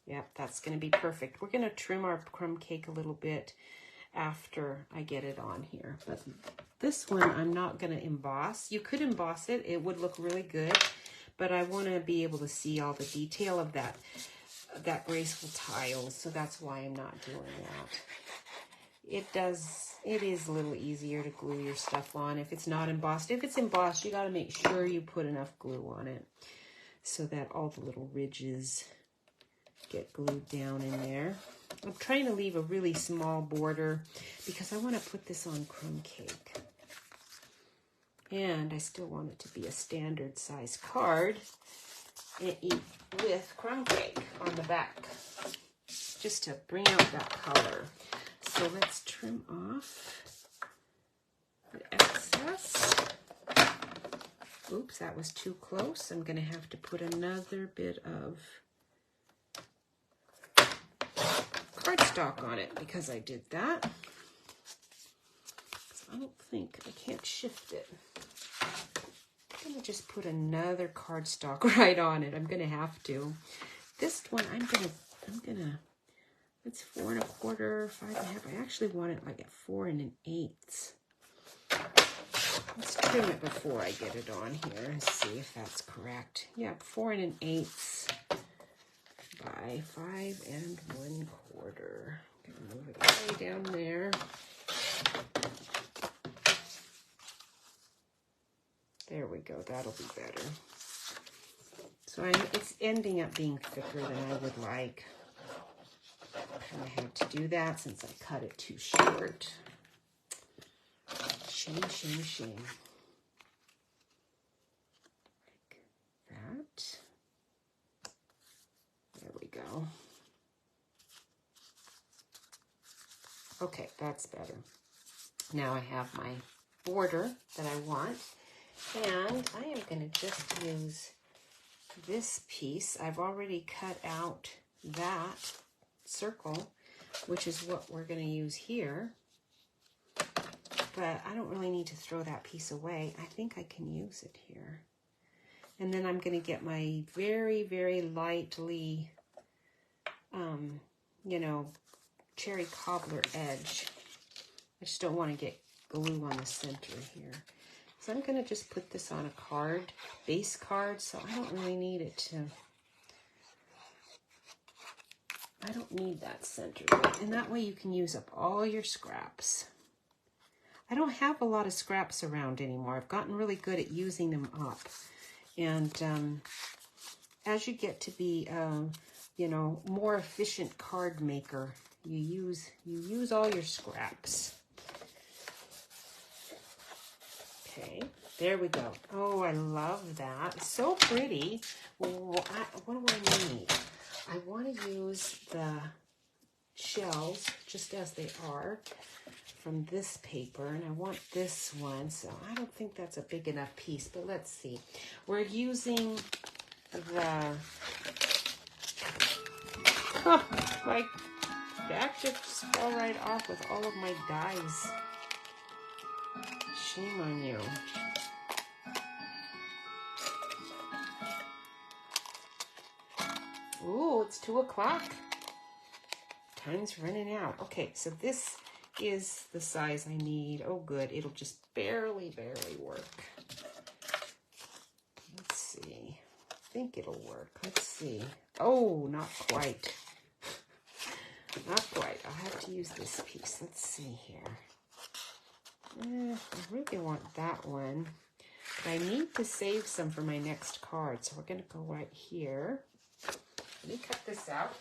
Yep, that's going to be perfect. We're going to trim our crumb cake a little bit after I get it on here. But this one I'm not going to emboss. You could emboss it. It would look really good. But I want to be able to see all the detail of that Graceful Tiles. So that's why I'm not doing that. It is a little easier to glue your stuff on if it's not embossed. If it's embossed, you got to make sure you put enough glue on it so that all the little ridges get glued down in there. I'm trying to leave a really small border because I want to put this on crumb cake. And I still want it to be a standard size card with crumb cake on the back, just to bring out that color. So let's trim off the excess. Oops, that was too close. I'm going to have to put another bit of cardstock on it because I did that. So I don't think, I can't shift it. I'm going to just put another cardstock right on it. I'm going to have to. This one, I'm going to, it's 4 1/4, 5 1/2. I actually want it like at 4 1/8. Let's trim it before I get it on here and see if that's correct. Yeah, 4 1/8 by 5 1/4. Move it all the way down there. There we go. That'll be better. So it's ending up being thicker than I would like. I had to do that since I cut it too short. Shame, shame, shame. Like that. There we go. Okay, that's better. Now I have my border that I want. And I am going to just use this piece. I've already cut out that circle, which is what we're going to use here. But I don't really need to throw that piece away. I think I can use it here. And then I'm going to get my very, very lightly, you know, cherry cobbler edge. I just don't want to get glue on the center here. So I'm going to just put this on a card, base card, so I don't really need it to, I don't need that center bit. And that way you can use up all your scraps. I don't have a lot of scraps around anymore. I've gotten really good at using them up. And as you get to be, you know, more efficient card maker, you use all your scraps. Okay, there we go. Oh, I love that. It's so pretty. What do I need? I want to use the shells, just as they are from this paper, and I want this one, so I don't think that's a big enough piece, but let's see. We're using the, oh, my back just fell right off with all of my dies. Shame on you. Ooh, it's 2 o'clock. Time's running out. Okay, so this is the size I need. Oh, good. It'll just barely work. Let's see. I think it'll work. Let's see. Oh, not quite. Not quite. I'll have to use this piece. Let's see here. I really want that one. But I need to save some for my next card. So we're going to go right here. Let me cut this out.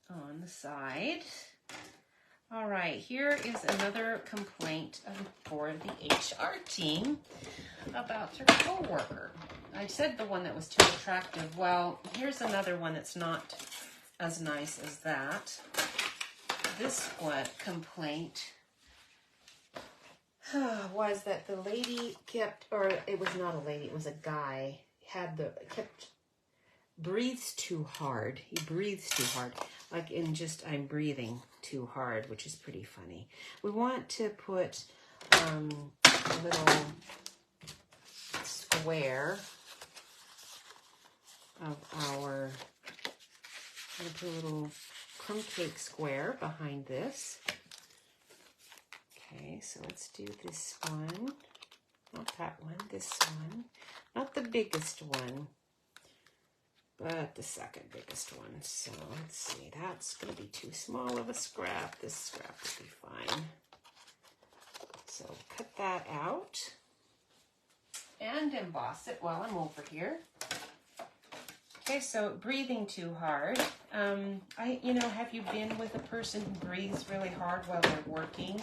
On the side. All right, here is another complaint for the HR team about their coworker. I said the one that was too attractive. Well, here's another one that's not as nice as that. This one complaint was that the lady kept, or it was not a lady, it was a guy, breathes too hard. He breathes too hard. Like in just, I'm breathing too hard, which is pretty funny. We want to put a little square of our, I'm going to put a little crumb cake square behind this. Okay, so let's do this one. Not that one, this one. Not the biggest one, but the second biggest one. So let's see, that's going to be too small of a scrap. This scrap will be fine. So cut that out and emboss it while I'm over here. Okay, so breathing too hard. Have you been with a person who breathes really hard while they're working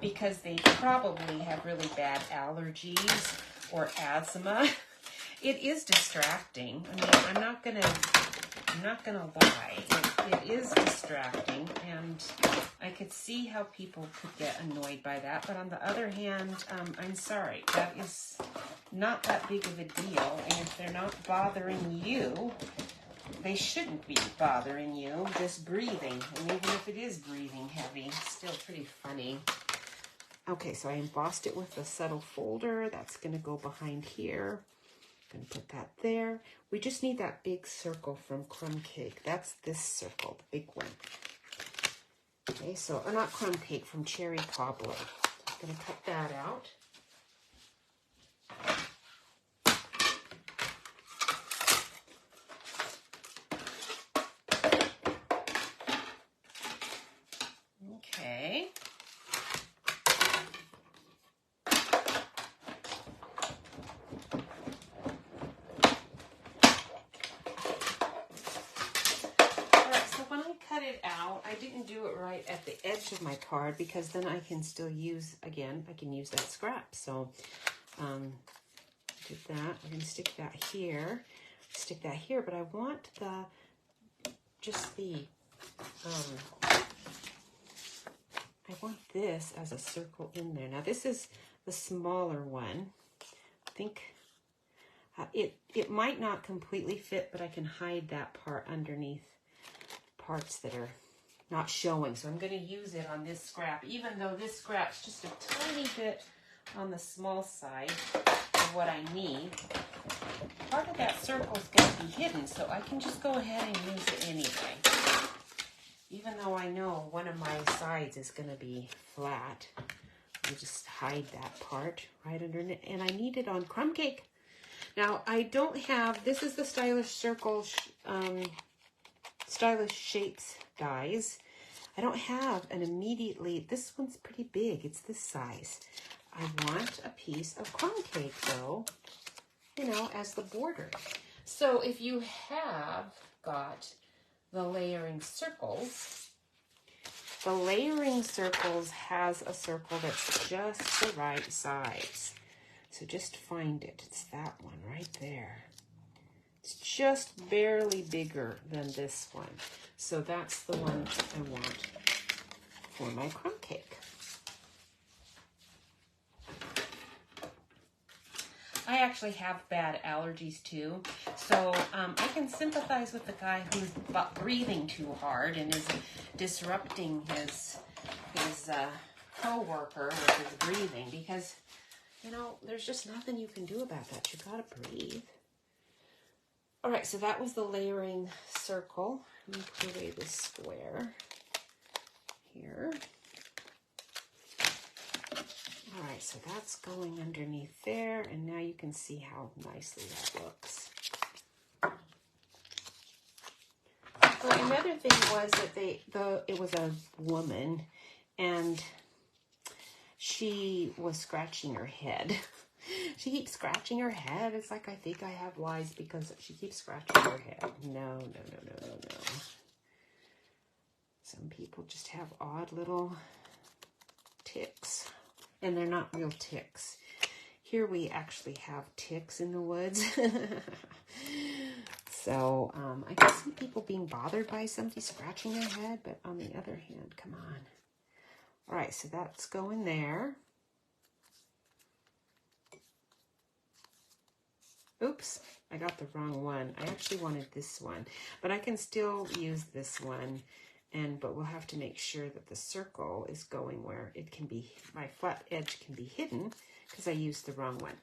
because they probably have really bad allergies or asthma? It is distracting. I mean, I'm not gonna lie. It is distracting, and I could see how people could get annoyed by that. But on the other hand, I'm sorry. That is not that big of a deal. And if they're not bothering you, they shouldn't be bothering you. Just breathing, and even if it is breathing heavy, it's still pretty funny. Okay, so I embossed it with a subtle folder. That's gonna go behind here. Gonna put that there. We just need that big circle from crumb cake. That's this circle, the big one. Okay, so, or not crumb cake, from cherry cobbler. I'm gonna cut that out. Okay. I didn't do it right at the edge of my card because then I can still use, again, I can use that scrap. So, did that. We're going to stick that here, but I want I want this as a circle in there. Now, this is the smaller one. I think it might not completely fit, but I can hide that part underneath parts that are not showing. So I'm going to use it on this scrap, even though this scrap's just a tiny bit on the small side of what I need. Part of that circle is going to be hidden, so I can just go ahead and use it anyway. Even though I know one of my sides is going to be flat, I'll just hide that part right underneath. And I need it on crumb cake. Now, I don't have, this is the Stylish Circle Stylish Shapes dies. I don't have an immediately, this one's pretty big, it's this size. I want a piece of crumb cake though, you know, as the border. So if you have got the layering circles, the layering circles has a circle that's just the right size. So just find it. It's that one right there. It's just barely bigger than this one. So that's the one I want for my crumb cake. I actually have bad allergies too, so I can sympathize with the guy who's breathing too hard and is disrupting his co-worker with his breathing, because, you know, there's just nothing you can do about that. You gotta breathe. All right, so that was the layering circle. Let me put away this square here. All right, so that's going underneath there, and now you can see how nicely that looks. So another thing was that it was a woman, and she was scratching her head. She keeps scratching her head. It's like, I think I have lice because she keeps scratching her head. No. Some people just have odd little ticks. And they're not real ticks. Here we actually have ticks in the woods. So I can see people being bothered by somebody scratching their head, but on the other hand, come on. All right, so that's going there. Oops, I got the wrong one. I actually wanted this one, but I can still use this one. But we'll have to make sure that the circle is going where it can be, my flat edge can be hidden, because I used the wrong one.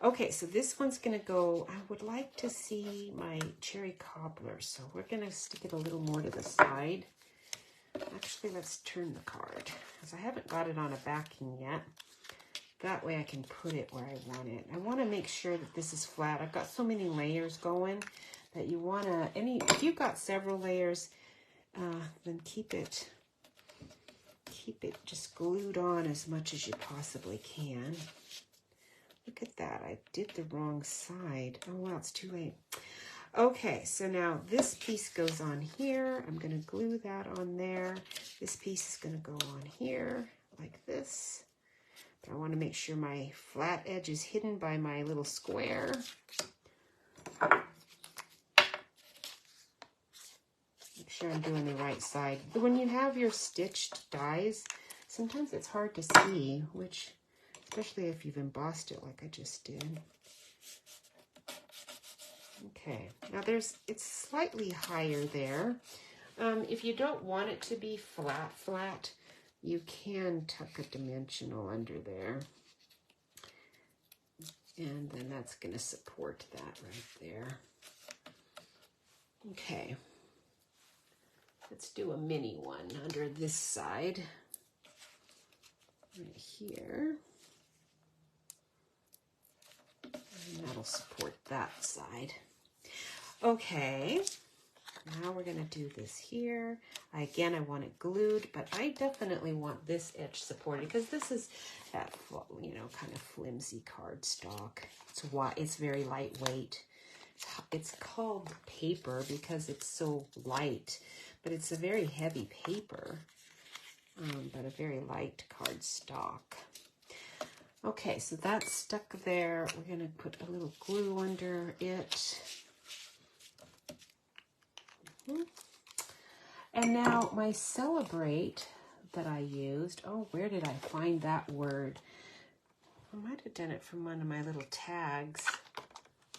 Okay, so this one's going to go, I would like to see my cherry cobbler, so we're going to stick it a little more to the side. Actually, let's turn the card, because I haven't got it on a backing yet. That way I can put it where I want it. I want to make sure that this is flat. I've got so many layers going that you want to, if you've got several layers, then keep it just glued on as much as you possibly can. Look at that, I did the wrong side. Oh wow, it's too late. Okay, so now this piece goes on here. I'm going to glue that on there. This piece is going to go on here like this. But I want to make sure my flat edge is hidden by my little square. Make sure I'm doing the right side. When you have your stitched dies, sometimes it's hard to see which, especially if you've embossed it like I just did. Okay, now it's slightly higher there. If you don't want it to be flat, you can tuck a dimensional under there. And then that's going to support that right there. Okay. Let's do a mini one under this side, right here. And that'll support that side. Okay, now we're going to do this here. Again, I want it glued, but I definitely want this edge supported because this is that, you know, kind of flimsy cardstock. It's very lightweight. It's called paper because it's so light. But it's a very heavy paper, but a very light cardstock. Okay, so that's stuck there. We're going to put a little glue under it. And now my Celebrate that I used, oh, where did I find that word? I might have done it from one of my little tags.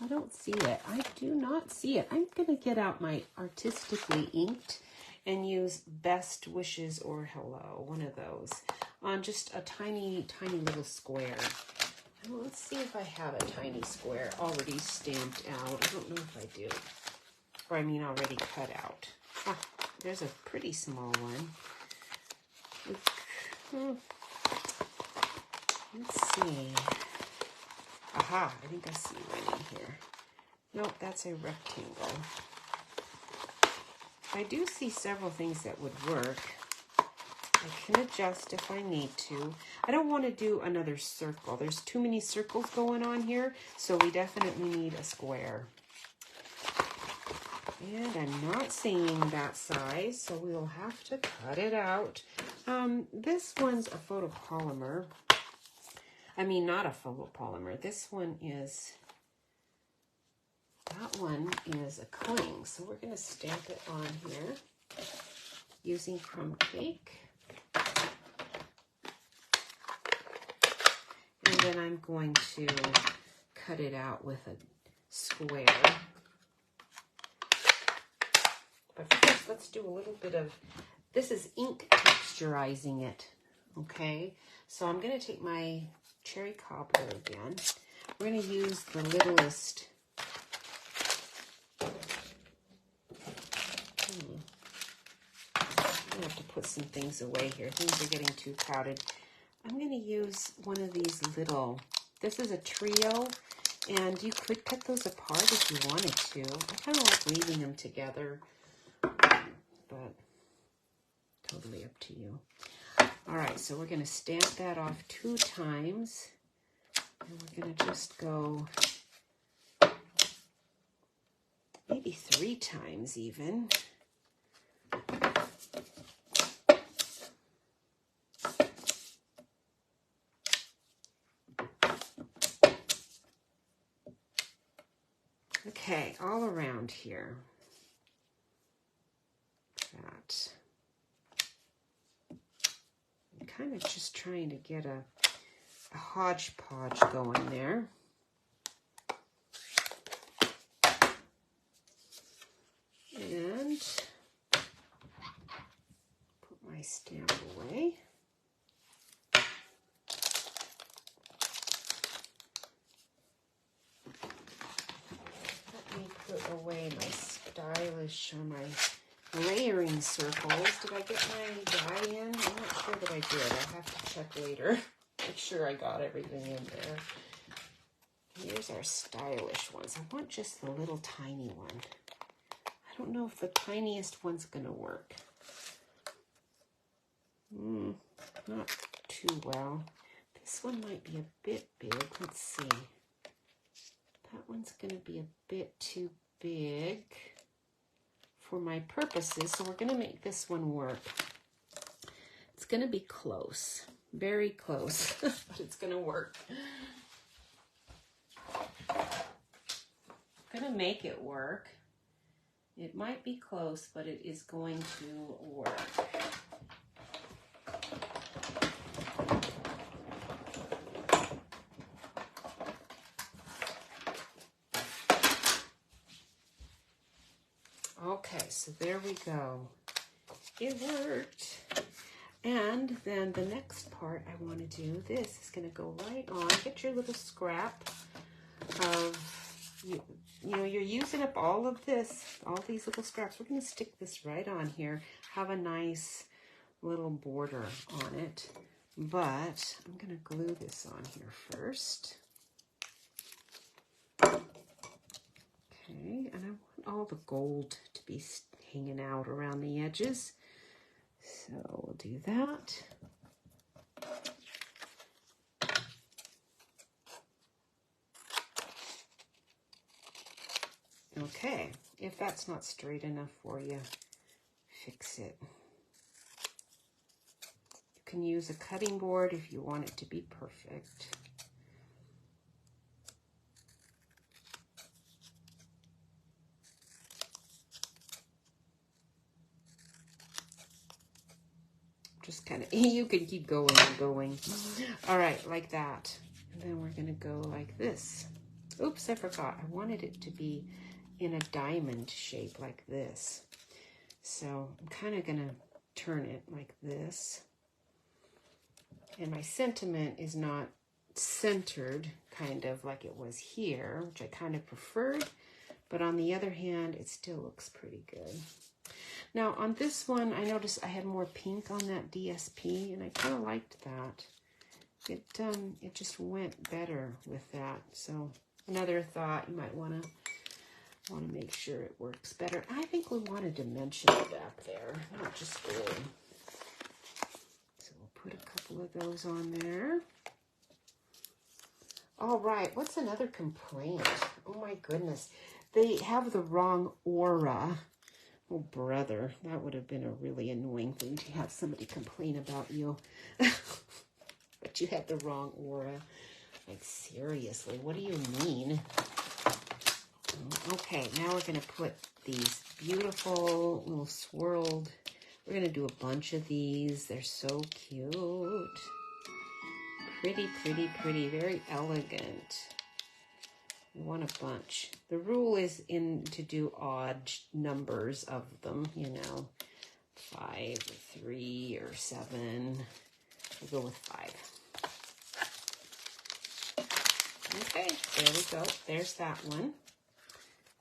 I don't see it. I do not see it. I'm going to get out my Artistically Inked and use Best Wishes or Hello, one of those, on just a tiny, tiny little square. Well, let's see if I have a tiny square already stamped out. I don't know if I do. Or I mean already cut out. Ah, there's a pretty small one. Let's see. Aha, I think I see one in here. Nope, that's a rectangle. I do see several things that would work. I can adjust if I need to. I don't want to do another circle. There's too many circles going on here, so we definitely need a square. And I'm not seeing that size, so we'll have to cut it out. This one's a photopolymer. I mean, not a photopolymer. This one is, that one is a cling. So we're going to stamp it on here using crumb cake. And then I'm going to cut it out with a square. But first, let's do a little bit of, this is ink texturizing it, okay? So I'm going to take my cherry cobbler again. We're going to use the littlest. I have to put some things away here. Things are getting too crowded. I'm going to use one of these little, this is a trio, and you could cut those apart if you wanted to. I kind of like leaving them together, but totally up to you. All right, so we're going to stamp that off 2 times, and we're going to just go maybe 3 times even. Okay, all around here. That. I'm kind of just trying to get a hodgepodge going there. And put my stamp away. Let me put away my stylish or my layering circles. Did I get my die in? I'm not sure that I did. I'll have to check later. Make sure I got everything in there. Here's our stylish ones. I want just the little tiny one. I don't know if the tiniest one's going to work. Not too well. This one might be a bit big. Let's see. That one's going to be a bit too big for my purposes, so we're going to make this one work. It's going to be close, very close, but it's going to work. I'm going to make it work. It might be close, but it is going to work. Okay, so there we go. It worked. And then the next part I want to do, this is going to go right on. Get your little scrap of, you know, you're using up all of this, all these little scraps. We're going to stick this right on here. Have a nice little border on it. But I'm going to glue this on here first. Okay, and I want all the gold to be hanging out around the edges. So we'll do that. Okay, if that's not straight enough for you, fix it. You can use a cutting board if you want it to be perfect. Just kind of, you can keep going and going. All right, like that. And then we're going to go like this. Oops, I forgot. I wanted it to be in a diamond shape like this. So I'm kind of going to turn it like this. And my sentiment is not centered, kind of like it was here, which I kind of preferred. But on the other hand, it still looks pretty good. Now on this one, I noticed I had more pink on that DSP, and I kind of liked that. It just went better with that. So another thought, you might want to make sure it works better. I think we want a dimension back there, not just glue. So we'll put a couple of those on there. All right, what's another complaint? Oh my goodness, they have the wrong aura Oh, brother, that would have been a really annoying thing to have somebody complain about you. But you had the wrong aura. Like, seriously, what do you mean? Okay, now we're going to put these beautiful little swirled. We're going to do a bunch of these. They're so cute. Pretty, pretty, pretty. Very elegant. We want a bunch. The rule is to do odd numbers of them, you know. 5 or 3 or 7. We'll go with 5. Okay, there we go. There's that one.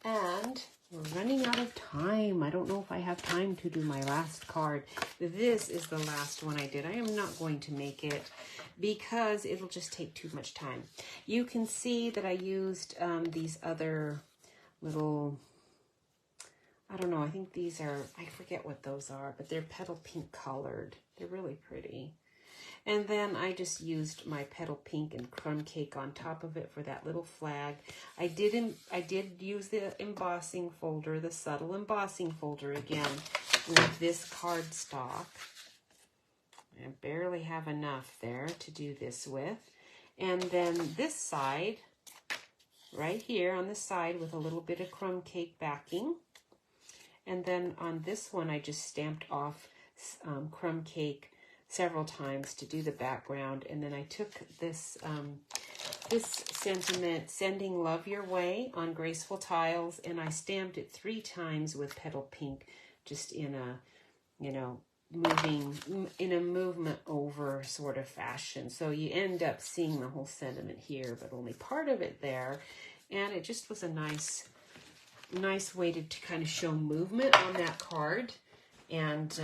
And we're running out of time. I don't know if I have time to do my last card. This is the last one I did. I am not going to make it because it'll just take too much time. You can see that I used these other little, I don't know, I think these are, I forget what those are, but they're petal pink colored. They're really pretty. And then I just used my petal pink and crumb cake on top of it for that little flag. I did use the embossing folder, the subtle embossing folder again with this cardstock. I barely have enough there to do this with. And then this side, right here on the side with a little bit of crumb cake backing. And then on this one, I just stamped off crumb cake several times to do the background. And then I took this this sentiment, Sending Love Your Way, on Graceful Tiles, and I stamped it 3 times with petal pink, just in a, you know, movement over sort of fashion. So you end up seeing the whole sentiment here, but only part of it there. And it just was a nice way to kind of show movement on that card. And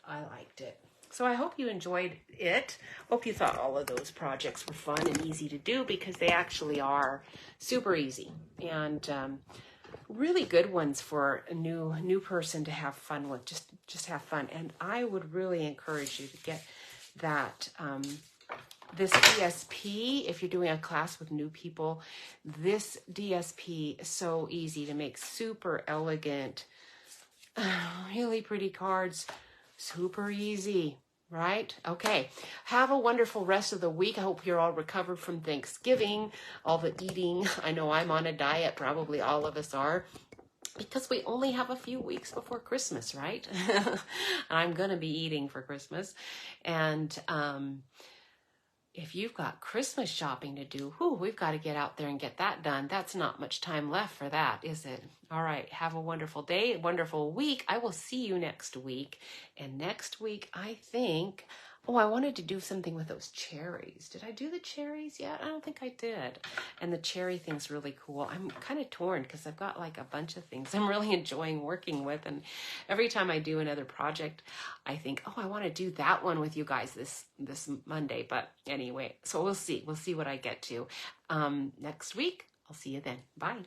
I liked it. So I hope you enjoyed it. Hope you thought all of those projects were fun and easy to do, because they actually are super easy and really good ones for a new person to have fun with. Just have fun. And I would really encourage you to get that this DSP if you're doing a class with new people. This DSP is so easy to make, super elegant, really pretty cards. Super easy, right? Okay. Have a wonderful rest of the week. I hope you're all recovered from Thanksgiving, all the eating. I know I'm on a diet. Probably all of us are, because we only have a few weeks before Christmas, right? I'm going to be eating for Christmas. And if you've got Christmas shopping to do, we've got to get out there and get that done. That's not much time left for that, is it? All right. Have a wonderful day, a wonderful week. I will see you next week. And next week, I think, I wanted to do something with those cherries. Did I do the cherries yet? I don't think I did. And the cherry thing's really cool. I'm kind of torn because I've got like a bunch of things I'm really enjoying working with. And every time I do another project, I think, I want to do that one with you guys this Monday. But anyway, so we'll see. We'll see what I get to. Next week, I'll see you then. Bye.